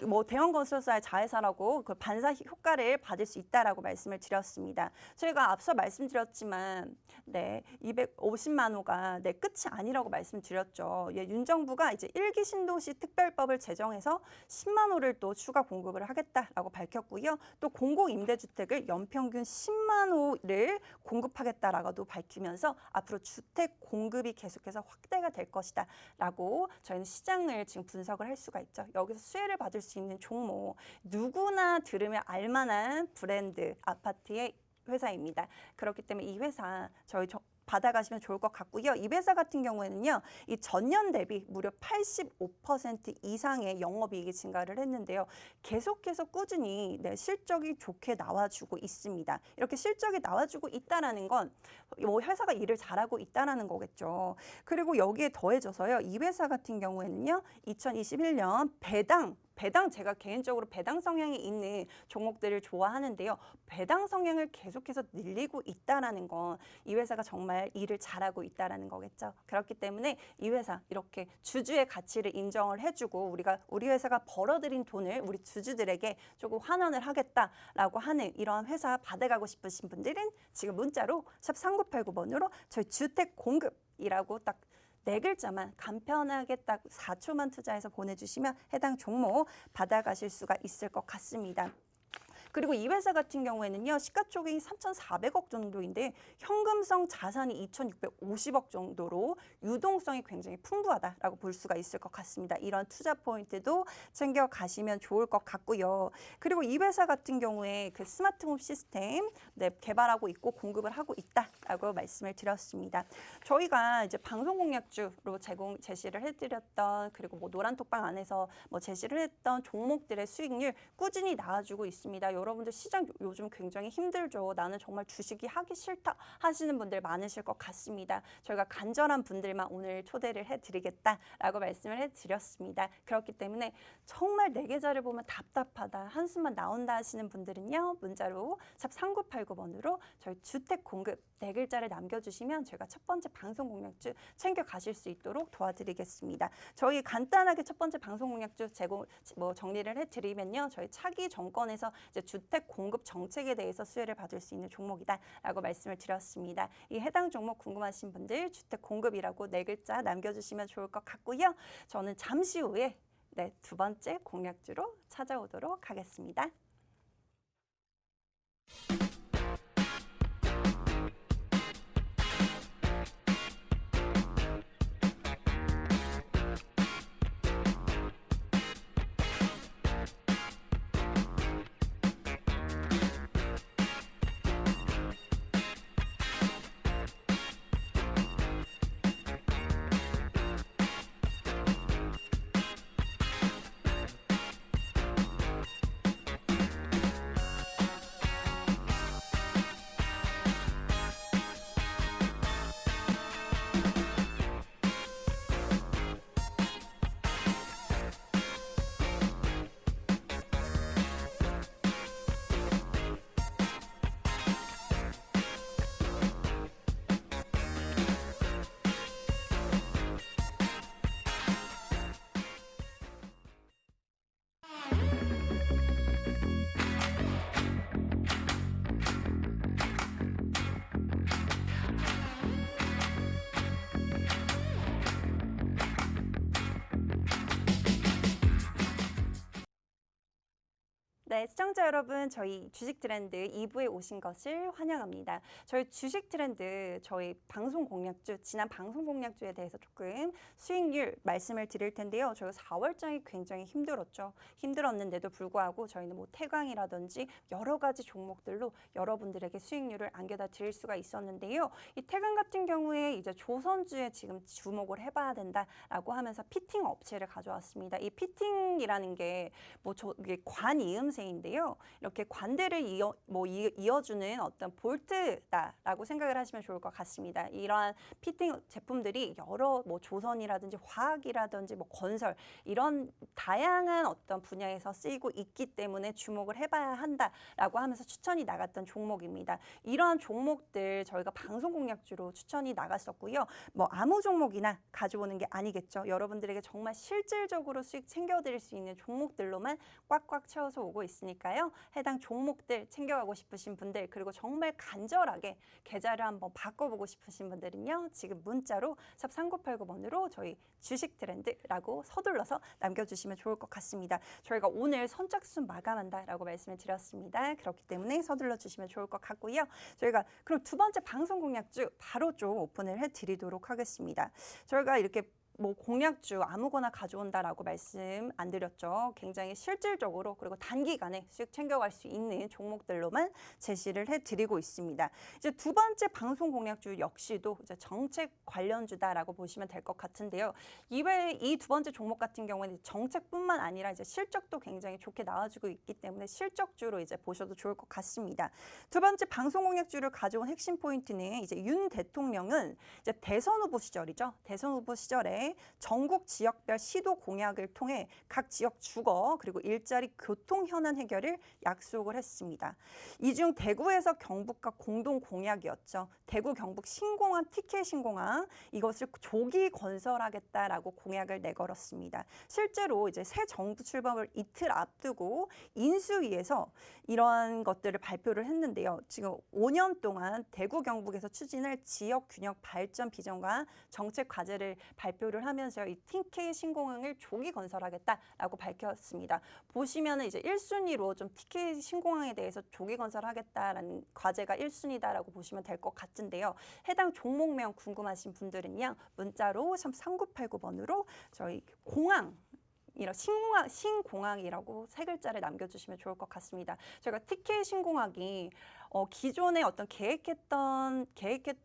뭐 대형 건설사의 자회사라고 그 반사 효과를 받을 수 있다라고 말씀을 드렸습니다. 저희가 앞서 말씀드렸지만, 네, 250만 호가 네, 끝이 아니라고 말씀드렸죠. 예, 윤 정부가 이제 1기 신도시 특별법을 제정해서 10만 호를 또 추가 공급을 하겠다라고 밝혔고요. 또 공공 임대주택을 연평균 10만 호를 공급하겠다라고도 밝히면서 앞으로 주택 공급이 계속해서 확대가 될 것이다라고 저희는 시장을 지금 분석을 할 수가 있죠. 여기서 수혜를 받을 수 있는 종목, 누구나 들으면 알만한 브랜드 아파트의 회사입니다. 그렇기 때문에 이 회사 저희 받아가시면 좋을 것 같고요. 이 회사 같은 경우에는요, 이 전년 대비 무려 85% 이상의 영업이익이 증가를 했는데요. 계속해서 꾸준히 실적이 좋게 나와주고 있습니다. 이렇게 실적이 나와주고 있다라는 건 뭐 회사가 일을 잘하고 있다라는 거겠죠. 그리고 여기에 더해져서요, 이 회사 같은 경우에는요, 2021년 배당 제가 개인적으로 배당 성향이 있는 종목들을 좋아하는데요. 배당 성향을 계속해서 늘리고 있다라는 건 이 회사가 정말 일을 잘하고 있다라는 거겠죠. 그렇기 때문에 이 회사 이렇게 주주의 가치를 인정을 해주고 우리 회사가 벌어들인 돈을 우리 주주들에게 조금 환원을 하겠다라고 하는 이런 회사 받아가고 싶으신 분들은 지금 문자로 샵 3989번으로 저희 주택 공급이라고 딱 4글자만 간편하게 딱 4초만 투자해서 보내주시면 해당 종목 받아가실 수가 있을 것 같습니다. 그리고 이 회사 같은 경우에는요, 시가총액이 3,400억 정도인데 현금성 자산이 2,650억 정도로 유동성이 굉장히 풍부하다라고 볼 수가 있을 것 같습니다. 이런 투자 포인트도 챙겨가시면 좋을 것 같고요. 그리고 이 회사 같은 경우에 그 스마트홈 시스템 개발하고 있고 공급을 하고 있다라고 말씀을 드렸습니다. 저희가 이제 방송 공약주로 제시를 해드렸던, 그리고 뭐 노란톡방 안에서 뭐 제시를 했던 종목들의 수익률 꾸준히 나와주고 있습니다. 여러분들 시장 요즘 굉장히 힘들죠. 나는 정말 주식이 하기 싫다 하시는 분들 많으실 것 같습니다. 저희가 간절한 분들만 오늘 초대를 해드리겠다라고 말씀을 해드렸습니다. 그렇기 때문에 정말 내 계좌를 보면 답답하다, 한숨만 나온다 하시는 분들은요, 문자로 샵 3989번으로 저희 주택 공급 4글자를 남겨주시면 저희가 첫 번째 방송 공약주 챙겨가실 수 있도록 도와드리겠습니다. 저희 간단하게 첫 번째 방송 공약주 정리를 해드리면요, 저희 차기 정권에서 이제 주택 공급 정책에 대해서 수혜를 받을 수 있는 종목이다라고 말씀을 드렸습니다. 이 해당 종목 궁금하신 분들 주택 공급이라고 4글자 남겨주시면 좋을 것 같고요. 저는 잠시 후에 두 번째 공약주로 찾아오도록 하겠습니다. 네, 시청자 여러분, 저희 주식 트렌드 2부에 오신 것을 환영합니다. 저희 주식 트렌드, 저희 방송 공약주, 지난 방송 공약주에 대해서 조금 수익률 말씀을 드릴 텐데요. 저희가 4월장이 굉장히 힘들었죠. 힘들었는데도 불구하고 저희는 뭐 태광이라든지 여러 가지 종목들로 여러분들에게 수익률을 안겨다 드릴 수가 있었는데요. 이 태광 같은 경우에 이제 조선주에 지금 주목을 해봐야 된다라고 하면서 피팅 업체를 가져왔습니다. 이 피팅이라는 게 이게 관이음새인데요. 이렇게 관대를 이어주는 어떤 볼트다라고 생각을 하시면 좋을 것 같습니다. 이러한 피팅 제품들이 여러 조선이라든지 화학이라든지 건설 이런 다양한 어떤 분야에서 쓰이고 있기 때문에 주목을 해봐야 한다라고 하면서 추천이 나갔던 종목입니다. 이러한 종목들 저희가 방송 공약주로 추천이 나갔었고요. 아무 종목이나 가져오는 게 아니겠죠. 여러분들에게 정말 실질적으로 수익 챙겨드릴 수 있는 종목들로만 꽉꽉 채워서 오고 있으니까요. 해당 종목들 챙겨가고 싶으신 분들, 그리고 정말 간절하게 계좌를 한번 바꿔보고 싶으신 분들은요. 지금 문자로 샵 3989번으로 저희 주식 트렌드라고 서둘러서 남겨주시면 좋을 것 같습니다. 저희가 오늘 선착순 마감한다라고 말씀을 드렸습니다. 그렇기 때문에 서둘러 주시면 좋을 것 같고요. 저희가 그럼 두 번째 방송 공약주 바로 좀 오픈을 해드리도록 하겠습니다. 저희가 이렇게 뭐 공약주 아무거나 가져온다라고 말씀 안 드렸죠. 굉장히 실질적으로 그리고 단기간에 수익 챙겨갈 수 있는 종목들로만 제시를 해드리고 있습니다. 이제 두 번째 방송 공약주 역시도 이제 정책 관련주다라고 보시면 될 것 같은데요. 이외에 이 두 번째 종목 같은 경우에는 정책뿐만 아니라 이제 실적도 굉장히 좋게 나와주고 있기 때문에 실적주로 이제 보셔도 좋을 것 같습니다. 두 번째 방송 공약주를 가져온 핵심 포인트는 이제 윤 대통령은 이제 대선 후보 시절이죠. 대선 후보 시절에 전국 지역별 시도 공약을 통해 각 지역 주거 그리고 일자리 교통 현안 해결을 약속을 했습니다. 이 중 대구에서 경북과 공동 공약이었죠. 대구 경북 신공항 티켓 신공항 이것을 조기 건설하겠다라고 공약을 내걸었습니다. 실제로 이제 새 정부 출범을 이틀 앞두고 인수위에서 이런 것들을 발표를 했는데요. 지금 5년 동안 대구 경북에서 추진할 지역 균형 발전 비전과 정책 과제를 발표를 하면서 이 TK 신공항을 조기 건설하겠다라고 밝혔습니다. 보시면은 이제 1순위로 좀 TK 신공항에 대해서 조기 건설하겠다라는 과제가 1순위다라고 보시면 될 것 같은데요. 해당 종목명 궁금하신 분들은요. 문자로 참 3989번으로 저희 신공항이라고 세 글자를 남겨주시면 좋을 것 같습니다. 저희가 TK 신공항이 기존에 어떤 계획했던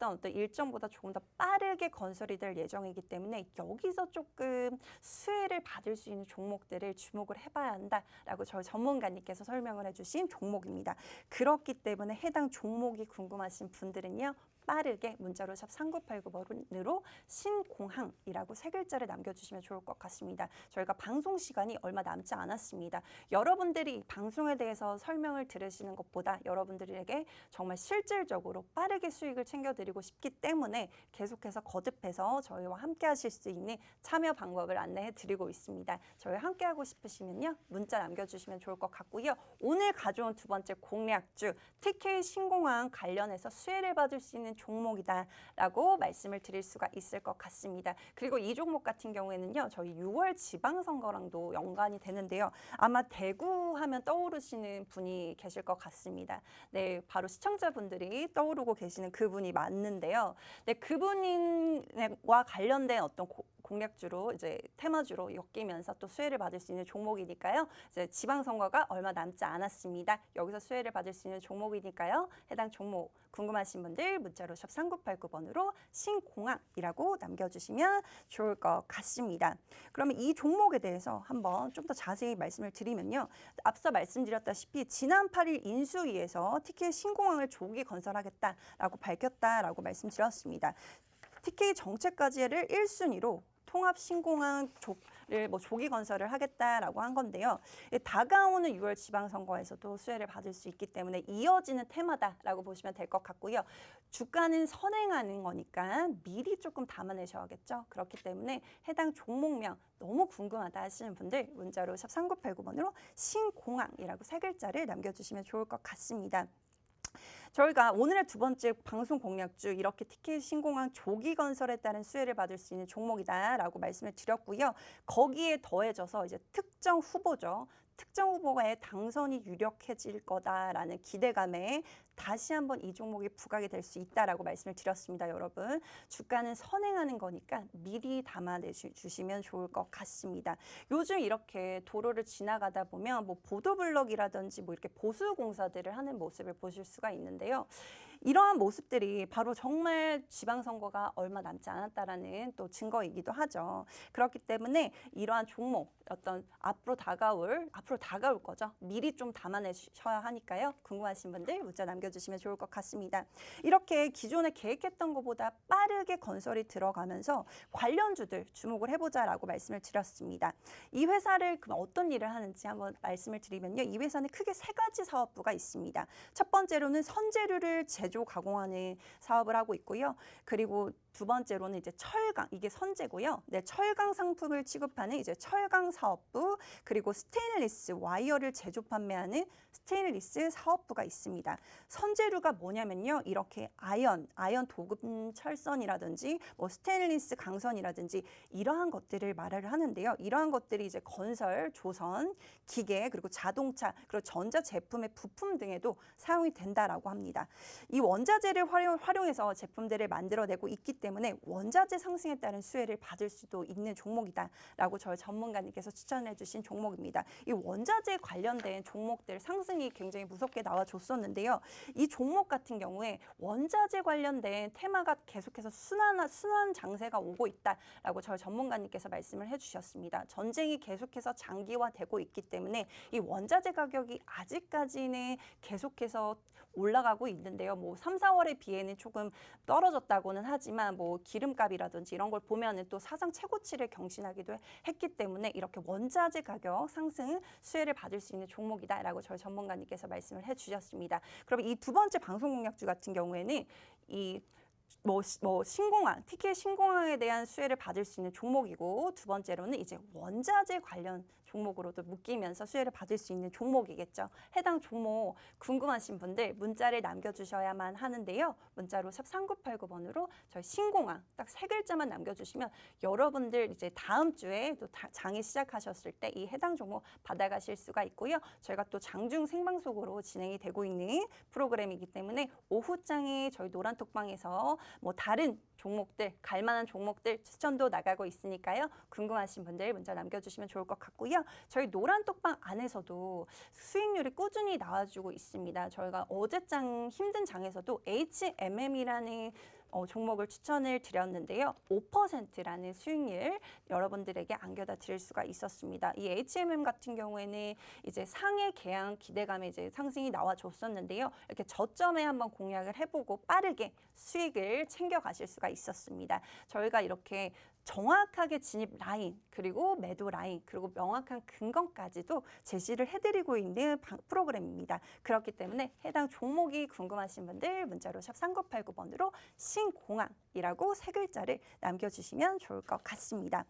어떤 일정보다 조금 더 빠르게 건설이 될 예정이기 때문에 여기서 조금 수혜를 받을 수 있는 종목들을 주목을 해봐야 한다라고 저희 전문가님께서 설명을 해주신 종목입니다. 그렇기 때문에 해당 종목이 궁금하신 분들은요. 빠르게 문자로 샵 3989번으로 신공항이라고 세 글자를 남겨주시면 좋을 것 같습니다. 저희가 방송 시간이 얼마 남지 않았습니다. 여러분들이 방송에 대해서 설명을 들으시는 것보다 여러분들에게 정말 실질적으로 빠르게 수익을 챙겨드리고 싶기 때문에 계속해서 거듭해서 저희와 함께 하실 수 있는 참여 방법을 안내해 드리고 있습니다. 저희와 함께 하고 싶으시면요. 문자 남겨주시면 좋을 것 같고요. 오늘 가져온 두 번째 공략주 TK 신공항 관련해서 수혜를 받을 수 있는 종목이다라고 말씀을 드릴 수가 있을 것 같습니다. 그리고 이 종목 같은 경우에는요. 저희 6월 지방선거랑도 연관이 되는데요. 아마 대구 하면 떠오르시는 분이 계실 것 같습니다. 네, 바로 시청자분들이 떠오르고 계시는 그분이 맞는데요. 네, 그분과 관련된 어떤 공략주로 이제 테마주로 엮이면서 또 수혜를 받을 수 있는 종목이니까요. 이제 지방선거가 얼마 남지 않았습니다. 여기서 수혜를 받을 수 있는 종목이니까요. 해당 종목 궁금하신 분들 문자로 샵 3989번으로 신공항이라고 남겨주시면 좋을 것 같습니다. 그러면 이 종목에 대해서 한번 좀 더 자세히 말씀을 드리면요. 앞서 말씀드렸다시피 지난 8일 인수위에서 TK 신공항을 조기 건설하겠다라고 밝혔다라고 말씀드렸습니다. TK 정책 과제를 1순위로 통합 신공항을 조기 건설을 하겠다라고 한 건데요. 다가오는 6월 지방선거에서도 수혜를 받을 수 있기 때문에 이어지는 테마다라고 보시면 될 것 같고요. 주가는 선행하는 거니까 미리 조금 담아내셔야겠죠. 그렇기 때문에 해당 종목명 너무 궁금하다 하시는 분들 문자로 샵 3989번으로 신공항이라고 세 글자를 남겨주시면 좋을 것 같습니다. 저희가 오늘의 두 번째 방송 공략주 이렇게 TK 신공항 조기 건설에 따른 수혜를 받을 수 있는 종목이다라고 말씀을 드렸고요. 거기에 더해져서 이제 특정 후보죠. 특정 후보가의 당선이 유력해질 거다라는 기대감에 다시 한번 이 종목이 부각이 될 수 있다라고 말씀을 드렸습니다, 여러분. 주가는 선행하는 거니까 미리 담아내주시면 좋을 것 같습니다. 요즘 이렇게 도로를 지나가다 보면 뭐 보도블럭이라든지 뭐 이렇게 보수공사들을 하는 모습을 보실 수가 있는데요. 이러한 모습들이 바로 정말 지방선거가 얼마 남지 않았다라는 또 증거이기도 하죠. 그렇기 때문에 이러한 종목 어떤 앞으로 다가올 거죠. 미리 좀 담아내셔야 하니까요. 궁금하신 분들 문자 남겨주시면 좋을 것 같습니다. 이렇게 기존에 계획했던 것보다 빠르게 건설이 들어가면서 관련주들 주목을 해보자라고 말씀을 드렸습니다. 이 회사를 그럼 어떤 일을 하는지 한번 말씀을 드리면요. 이 회사는 크게 세 가지 사업부가 있습니다. 첫 번째로는 선재료를 제조 가공하는 사업을 하고 있고요. 그리고 두 번째로는 이제 철강, 이게 선재고요. 네, 철강 상품을 취급하는 이제 철강 사업부, 그리고 스테인리스 와이어를 제조 판매하는 스테인리스 사업부가 있습니다. 선재료가 뭐냐면요. 이렇게 아연 도금 철선이라든지 뭐 스테인리스 강선이라든지 이러한 것들을 말을 하는데요. 이러한 것들이 이제 건설, 조선, 기계, 그리고 자동차, 그리고 전자 제품의 부품 등에도 사용이 된다라고 합니다. 이 원자재를 활용해서 제품들을 만들어내고 있기 때문에 원자재 상승에 따른 수혜를 받을 수도 있는 종목이다라고 저희 전문가님께서 추천해 주신 종목입니다. 이 원자재 관련된 종목들 상승이 굉장히 무섭게 나와줬었는데요. 이 종목 같은 경우에 원자재 관련된 테마가 계속해서 순환 장세가 오고 있다라고 저희 전문가님께서 말씀을 해주셨습니다. 전쟁이 계속해서 장기화되고 있기 때문에 이 원자재 가격이 아직까지는 계속해서 올라가고 있는데요. 뭐 3, 4월에 비해는 조금 떨어졌다고는 하지만 뭐 기름값이라든지 이런 걸 보면은 또 사상 최고치를 경신하기도 했기 때문에 이렇게 원자재 가격 상승 수혜를 받을 수 있는 종목이다라고 저희 전문가님께서 말씀을 해주셨습니다. 그럼 이 두 번째 방송 공략주 같은 경우에는 신공항, TK 신공항에 대한 수혜를 받을 수 있는 종목이고 두 번째로는 이제 원자재 관련 종목으로도 묶이면서 수혜를 받을 수 있는 종목이겠죠. 해당 종목 궁금하신 분들 문자를 남겨주셔야만 하는데요. 문자로 샵 3989번으로 저희 신공항 딱 세 글자만 남겨주시면 여러분들 이제 다음 주에 또 장이 시작하셨을 때 이 해당 종목 받아가실 수가 있고요. 저희가 또 장중 생방송으로 진행이 되고 있는 프로그램이기 때문에 오후장에 저희 노란톡방에서 뭐 다른 종목들, 갈만한 종목들 추천도 나가고 있으니까요. 궁금하신 분들 문자 남겨주시면 좋을 것 같고요. 저희 노란톡방 안에서도 수익률이 꾸준히 나와주고 있습니다. 저희가 어제장 힘든 장에서도 HMM이라는 종목을 추천을 드렸는데요. 5%라는 수익률 여러분들에게 안겨다 드릴 수가 있었습니다. 이 HMM 같은 경우에는 이제 상해 개양 기대감에 이제 상승이 나와줬었는데요. 이렇게 저점에 한번 공략을 해보고 빠르게 수익을 챙겨가실 수가 있었습니다. 저희가 이렇게 정확하게 진입 라인, 그리고 매도 라인, 그리고 명확한 근거까지도 제시를 해드리고 있는 프로그램입니다. 그렇기 때문에 해당 종목이 궁금하신 분들 문자로 샵 3989번으로 신공항이라고 세 글자를 남겨주시면 좋을 것 같습니다.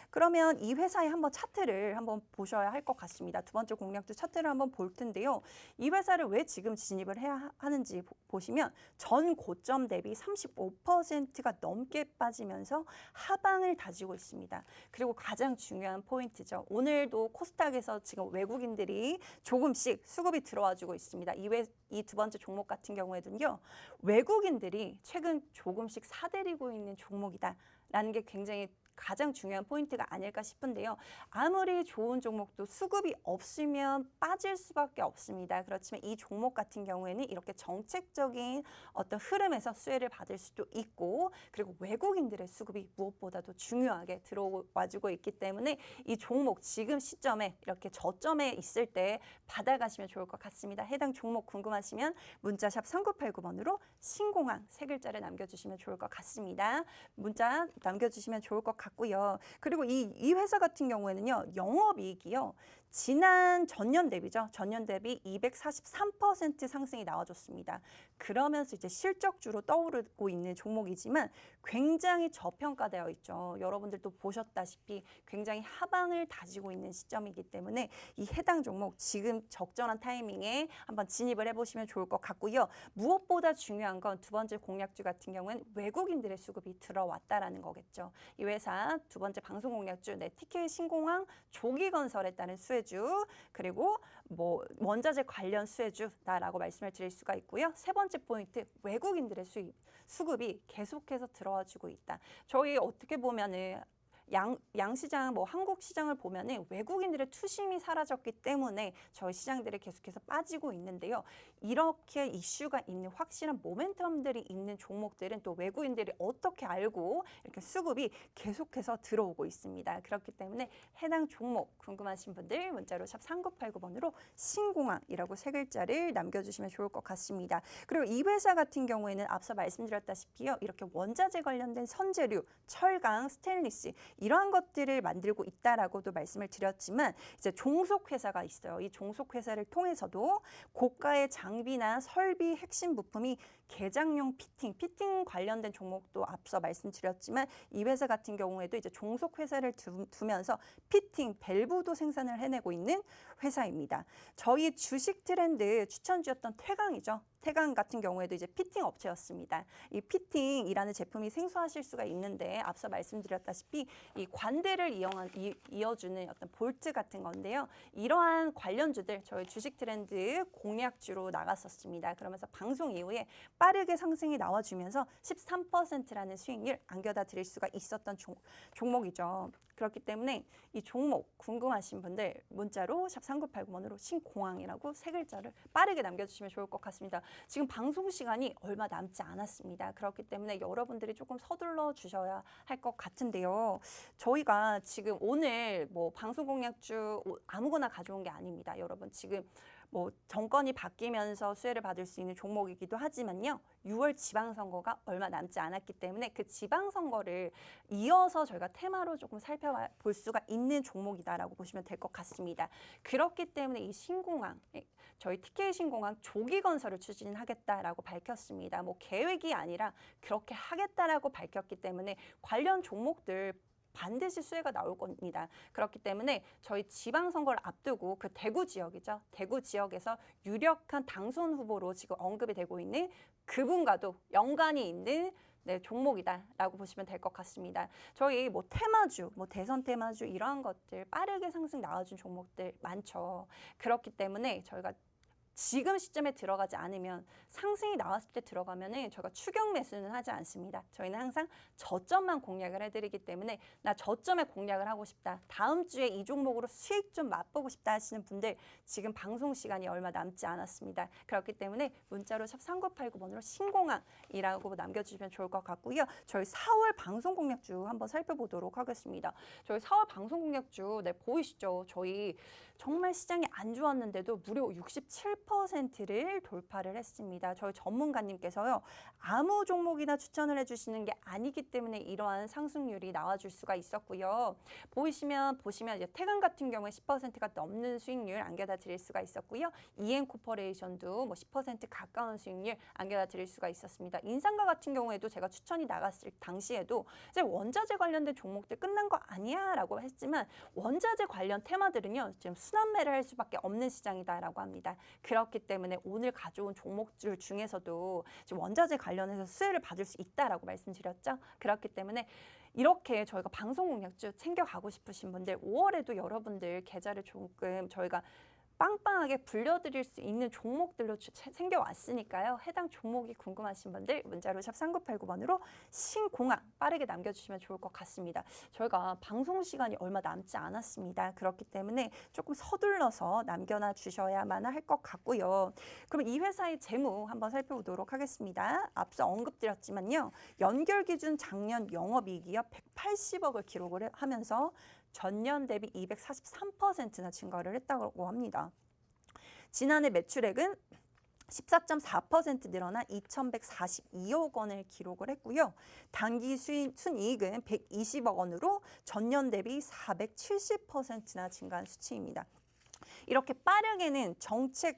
그러면 이 회사의 한번 차트를 한번 보셔야 할 것 같습니다. 두 번째 공략주 차트를 한번 볼 텐데요. 이 회사를 왜 지금 진입을 해야 하는지 보시면 전 고점 대비 35%가 넘게 빠지면서 하방을 다지고 있습니다. 그리고 가장 중요한 포인트죠. 오늘도 코스닥에서 지금 외국인들이 조금씩 수급이 들어와주고 있습니다. 이 두 번째 종목 같은 경우에는요. 외국인들이 최근 조금씩 사들이고 있는 종목이다라는 게 굉장히 가장 중요한 포인트가 아닐까 싶은데요. 아무리 좋은 종목도 수급이 없으면 빠질 수밖에 없습니다. 그렇지만 이 종목 같은 경우에는 이렇게 정책적인 어떤 흐름에서 수혜를 받을 수도 있고 그리고 외국인들의 수급이 무엇보다도 중요하게 들어와주고 있기 때문에 이 종목 지금 시점에 이렇게 저점에 있을 때 받아가시면 좋을 것 같습니다. 해당 종목 궁금하시면 문자샵 3989번으로 신공항 세 글자를 남겨주시면 좋을 것 같습니다. 문자 남겨주시면 좋을 것 같고요. 그리고 이 회사 같은 경우에는요. 영업이익이요. 전년 대비죠. 전년 대비 243% 상승이 나와줬습니다. 그러면서 이제 실적주로 떠오르고 있는 종목이지만 굉장히 저평가되어 있죠. 여러분들도 보셨다시피 굉장히 하방을 다지고 있는 시점이기 때문에 이 해당 종목 지금 적절한 타이밍에 한번 진입을 해보시면 좋을 것 같고요. 무엇보다 중요한 건 두 번째 공략주 같은 경우는 외국인들의 수급이 들어왔다라는 거겠죠. 이 회사 두 번째 방송 공략주 TK 신공항 조기건설에 따른 수혜주 그리고 뭐 원자재 관련 수혜주다라고 말씀을 드릴 수가 있고요. 세 번째 포인트 외국인들의 수급이 계속해서 들어와주고 있다. 저희 어떻게 보면은 양시장, 한국 시장을 보면은 외국인들의 투심이 사라졌기 때문에 저희 시장들이 계속해서 빠지고 있는데요. 이렇게 이슈가 있는 확실한 모멘텀들이 있는 종목들은 또 외국인들이 어떻게 알고 이렇게 수급이 계속해서 들어오고 있습니다. 그렇기 때문에 해당 종목 궁금하신 분들 문자로 샵 3989번으로 신공항이라고 세 글자를 남겨주시면 좋을 것 같습니다. 그리고 이 회사 같은 경우에는 앞서 말씀드렸다시피요. 이렇게 원자재 관련된 선재류, 철강, 스테인리스 이러한 것들을 만들고 있다라고도 말씀을 드렸지만 이제 종속 회사가 있어요. 이 종속 회사를 통해서도 고가의 장비나 설비 핵심 부품이 개장용 피팅 관련된 종목도 앞서 말씀드렸지만 이 회사 같은 경우에도 이제 종속 회사를 두면서 피팅 밸브도 생산을 해내고 있는 회사입니다. 저희 주식 트렌드 추천주였던 태강이죠. 태강 같은 경우에도 이제 피팅 업체였습니다. 이 피팅이라는 제품이 생소하실 수가 있는데 앞서 말씀드렸다시피 이 관대를 이어주는 어떤 볼트 같은 건데요. 이러한 관련주들 저희 주식 트렌드 공략주로 나갔었습니다. 그러면서 방송 이후에 빠르게 상승이 나와주면서 13%라는 수익률 안겨다 드릴 수가 있었던 종목이죠. 그렇기 때문에 이 종목 궁금하신 분들 문자로 샵 3980번으로 신공항이라고 세 글자를 빠르게 남겨주시면 좋을 것 같습니다. 지금 방송 시간이 얼마 남지 않았습니다. 그렇기 때문에 여러분들이 조금 서둘러 주셔야 할 것 같은데요. 저희가 지금 오늘 뭐 방송 공약주 아무거나 가져온 게 아닙니다. 여러분 지금 뭐 정권이 바뀌면서 수혜를 받을 수 있는 종목이기도 하지만요. 6월 지방선거가 얼마 남지 않았기 때문에 그 지방선거를 이어서 저희가 테마로 조금 살펴볼 수가 있는 종목이다라고 보시면 될 것 같습니다. 그렇기 때문에 이 신공항, 저희 TK 신공항 조기 건설을 추진하겠다라고 밝혔습니다. 뭐 계획이 아니라 그렇게 하겠다라고 밝혔기 때문에 관련 종목들 반드시 수혜가 나올 겁니다. 그렇기 때문에 저희 지방선거를 앞두고 그 대구 지역이죠. 대구 지역에서 유력한 당선 후보로 지금 언급이 되고 있는 그분과도 연관이 있는 종목이다라고 보시면 될 것 같습니다. 저희 뭐 테마주, 뭐 대선 테마주 이러한 것들 빠르게 상승 나와준 종목들 많죠. 그렇기 때문에 저희가 지금 시점에 들어가지 않으면 상승이 나왔을 때 들어가면은 저희가 추격 매수는 하지 않습니다. 저희는 항상 저점만 공략을 해드리기 때문에 나 저점에 공략을 하고 싶다. 다음 주에 이 종목으로 수익 좀 맛보고 싶다 하시는 분들 지금 방송 시간이 얼마 남지 않았습니다. 그렇기 때문에 문자로 샵 3989번으로 신공항이라고 남겨주시면 좋을 것 같고요. 저희 4월 방송 공략주 한번 살펴보도록 하겠습니다. 저희 4월 방송 공략주 보이시죠? 저희 정말 시장이 안 좋았는데도 무려 67%를 돌파를 했습니다. 저희 전문가님께서요. 아무 종목이나 추천을 해주시는 게 아니기 때문에 이러한 상승률이 나와줄 수가 있었고요. 보시면 이제 태강 같은 경우에 10%가 넘는 수익률 안겨다 드릴 수가 있었고요. EM코퍼레이션도 뭐 10% 가까운 수익률 안겨다 드릴 수가 있었습니다. 인상가 같은 경우에도 제가 추천이 나갔을 당시에도 이제 원자재 관련된 종목들 끝난 거 아니야 라고 했지만 원자재 관련 테마들은요. 지금 순환매를 할 수밖에 없는 시장이다라고 합니다. 그렇기 때문에 오늘 가져온 종목들 중에서도 지금 원자재 관련해서 수혜를 받을 수 있다라고 말씀드렸죠. 그렇기 때문에 이렇게 저희가 방송 공략주 챙겨가고 싶으신 분들 5월에도 여러분들 계좌를 조금 저희가 빵빵하게 불려드릴 수 있는 종목들로 챙겨왔으니까요. 해당 종목이 궁금하신 분들 문자로 샵 3989번으로 신공항 빠르게 남겨주시면 좋을 것 같습니다. 저희가 방송 시간이 얼마 남지 않았습니다. 그렇기 때문에 조금 서둘러서 남겨놔 주셔야만 할 것 같고요. 그럼 이 회사의 재무 한번 살펴보도록 하겠습니다. 앞서 언급드렸지만요. 연결 기준 작년 영업이익이요. 180억을 기록을 하면서 전년 대비 243%나 증가를 했다고 합니다. 지난해 매출액은 14.4% 늘어나 2,142억 원을 기록을 했고요. 단기 순이익은 120억 원으로 전년 대비 470%나 증가한 수치입니다. 이렇게 빠르게는 정치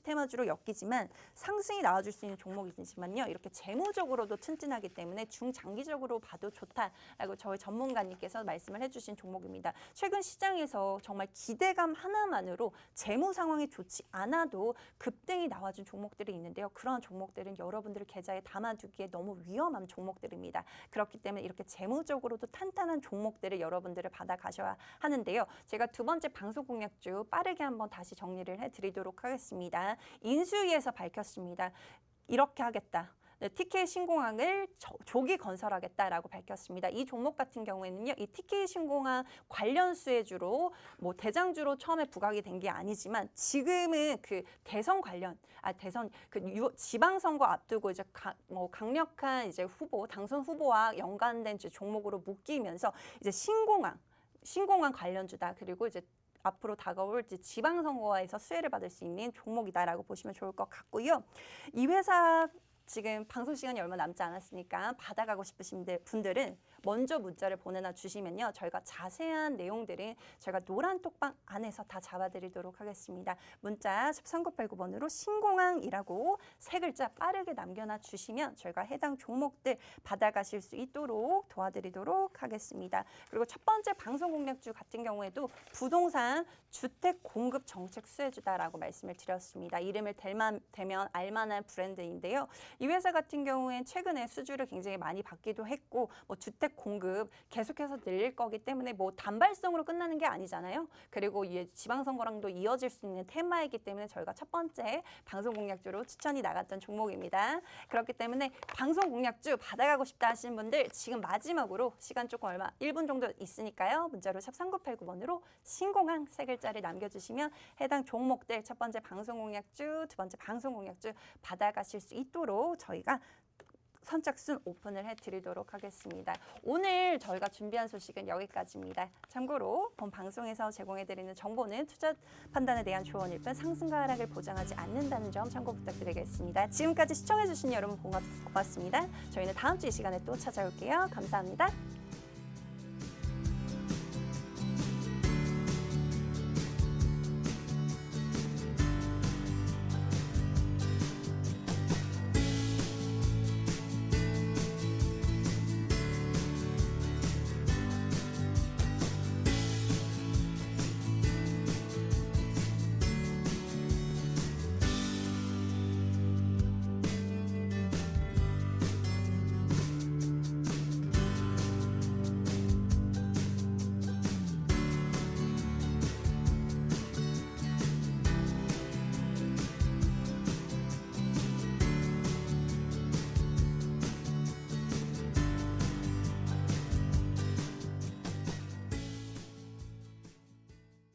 테마주로 엮이지만 상승이 나와줄 수 있는 종목이지만요. 이렇게 재무적으로도 튼튼하기 때문에 중장기적으로 봐도 좋다라고 저희 전문가님께서 말씀을 해주신 종목입니다. 최근 시장에서 정말 기대감 하나만으로 재무 상황이 좋지 않아도 급등이 나와준 종목들이 있는데요. 그러한 종목들은 여러분들 계좌에 담아두기에 너무 위험한 종목들입니다. 그렇기 때문에 이렇게 재무적으로도 탄탄한 종목들을 여러분들을 받아가셔야 하는데요. 제가 두 번째 방송 공략주 빠르게 한번 다시 정리를 해드리도록 하겠습니다. 인수위에서 밝혔습니다. 이렇게 하겠다. TK 신공항을 조기 건설하겠다라고 밝혔습니다. 이 종목 같은 경우에는요, 이 TK 신공항 관련 수혜주로 뭐 대장주로 처음에 부각이 된 게 아니지만 지금은 그 대선 관련, 대선 그 지방선거 앞두고 이제 강력한 이제 후보, 당선 후보와 연관된 종목으로 묶이면서 이제 신공항 관련주다. 그리고 이제 앞으로 다가올 지방선거에서 수혜를 받을 수 있는 종목이다라고 보시면 좋을 것 같고요. 이 회사 지금 방송 시간이 얼마 남지 않았으니까 받아가고 싶으신 분들은 먼저 문자를 보내놔 주시면요. 저희가 자세한 내용들은 저희가 노란 톡방 안에서 다 잡아드리도록 하겠습니다. 문자 3989번으로 신공항이라고 세 글자 빠르게 남겨놔 주시면 저희가 해당 종목들 받아가실 수 있도록 도와드리도록 하겠습니다. 그리고 첫 번째 방송 공략주 같은 경우에도 부동산 주택 공급 정책 수혜주다라고 말씀을 드렸습니다. 이름을 대면 알만한 브랜드인데요. 이 회사 같은 경우엔 최근에 수주를 굉장히 많이 받기도 했고 뭐 주택 주택 공급 계속해서 늘릴 거기 때문에 뭐 단발성으로 끝나는 게 아니잖아요. 그리고 이 지방선거랑도 이어질 수 있는 테마이기 때문에 저희가 첫 번째 방송 공약주로 추천이 나갔던 종목입니다. 그렇기 때문에 방송 공약주 받아가고 싶다 하시는 분들 지금 마지막으로 시간 조금 1분 정도 있으니까요. 문자로 샵 3989번으로 신공항 3글자를 남겨주시면 해당 종목들 첫 번째 방송 공약주, 두 번째 방송 공약주 받아가실 수 있도록 저희가 선착순 오픈을 해드리도록 하겠습니다. 오늘 저희가 준비한 소식은 여기까지입니다. 참고로 본 방송에서 제공해드리는 정보는 투자 판단에 대한 조언일 뿐 상승과 하락을 보장하지 않는다는 점 참고 부탁드리겠습니다. 지금까지 시청해주신 여러분 고맙습니다. 저희는 다음 주 이 시간에 또 찾아올게요. 감사합니다.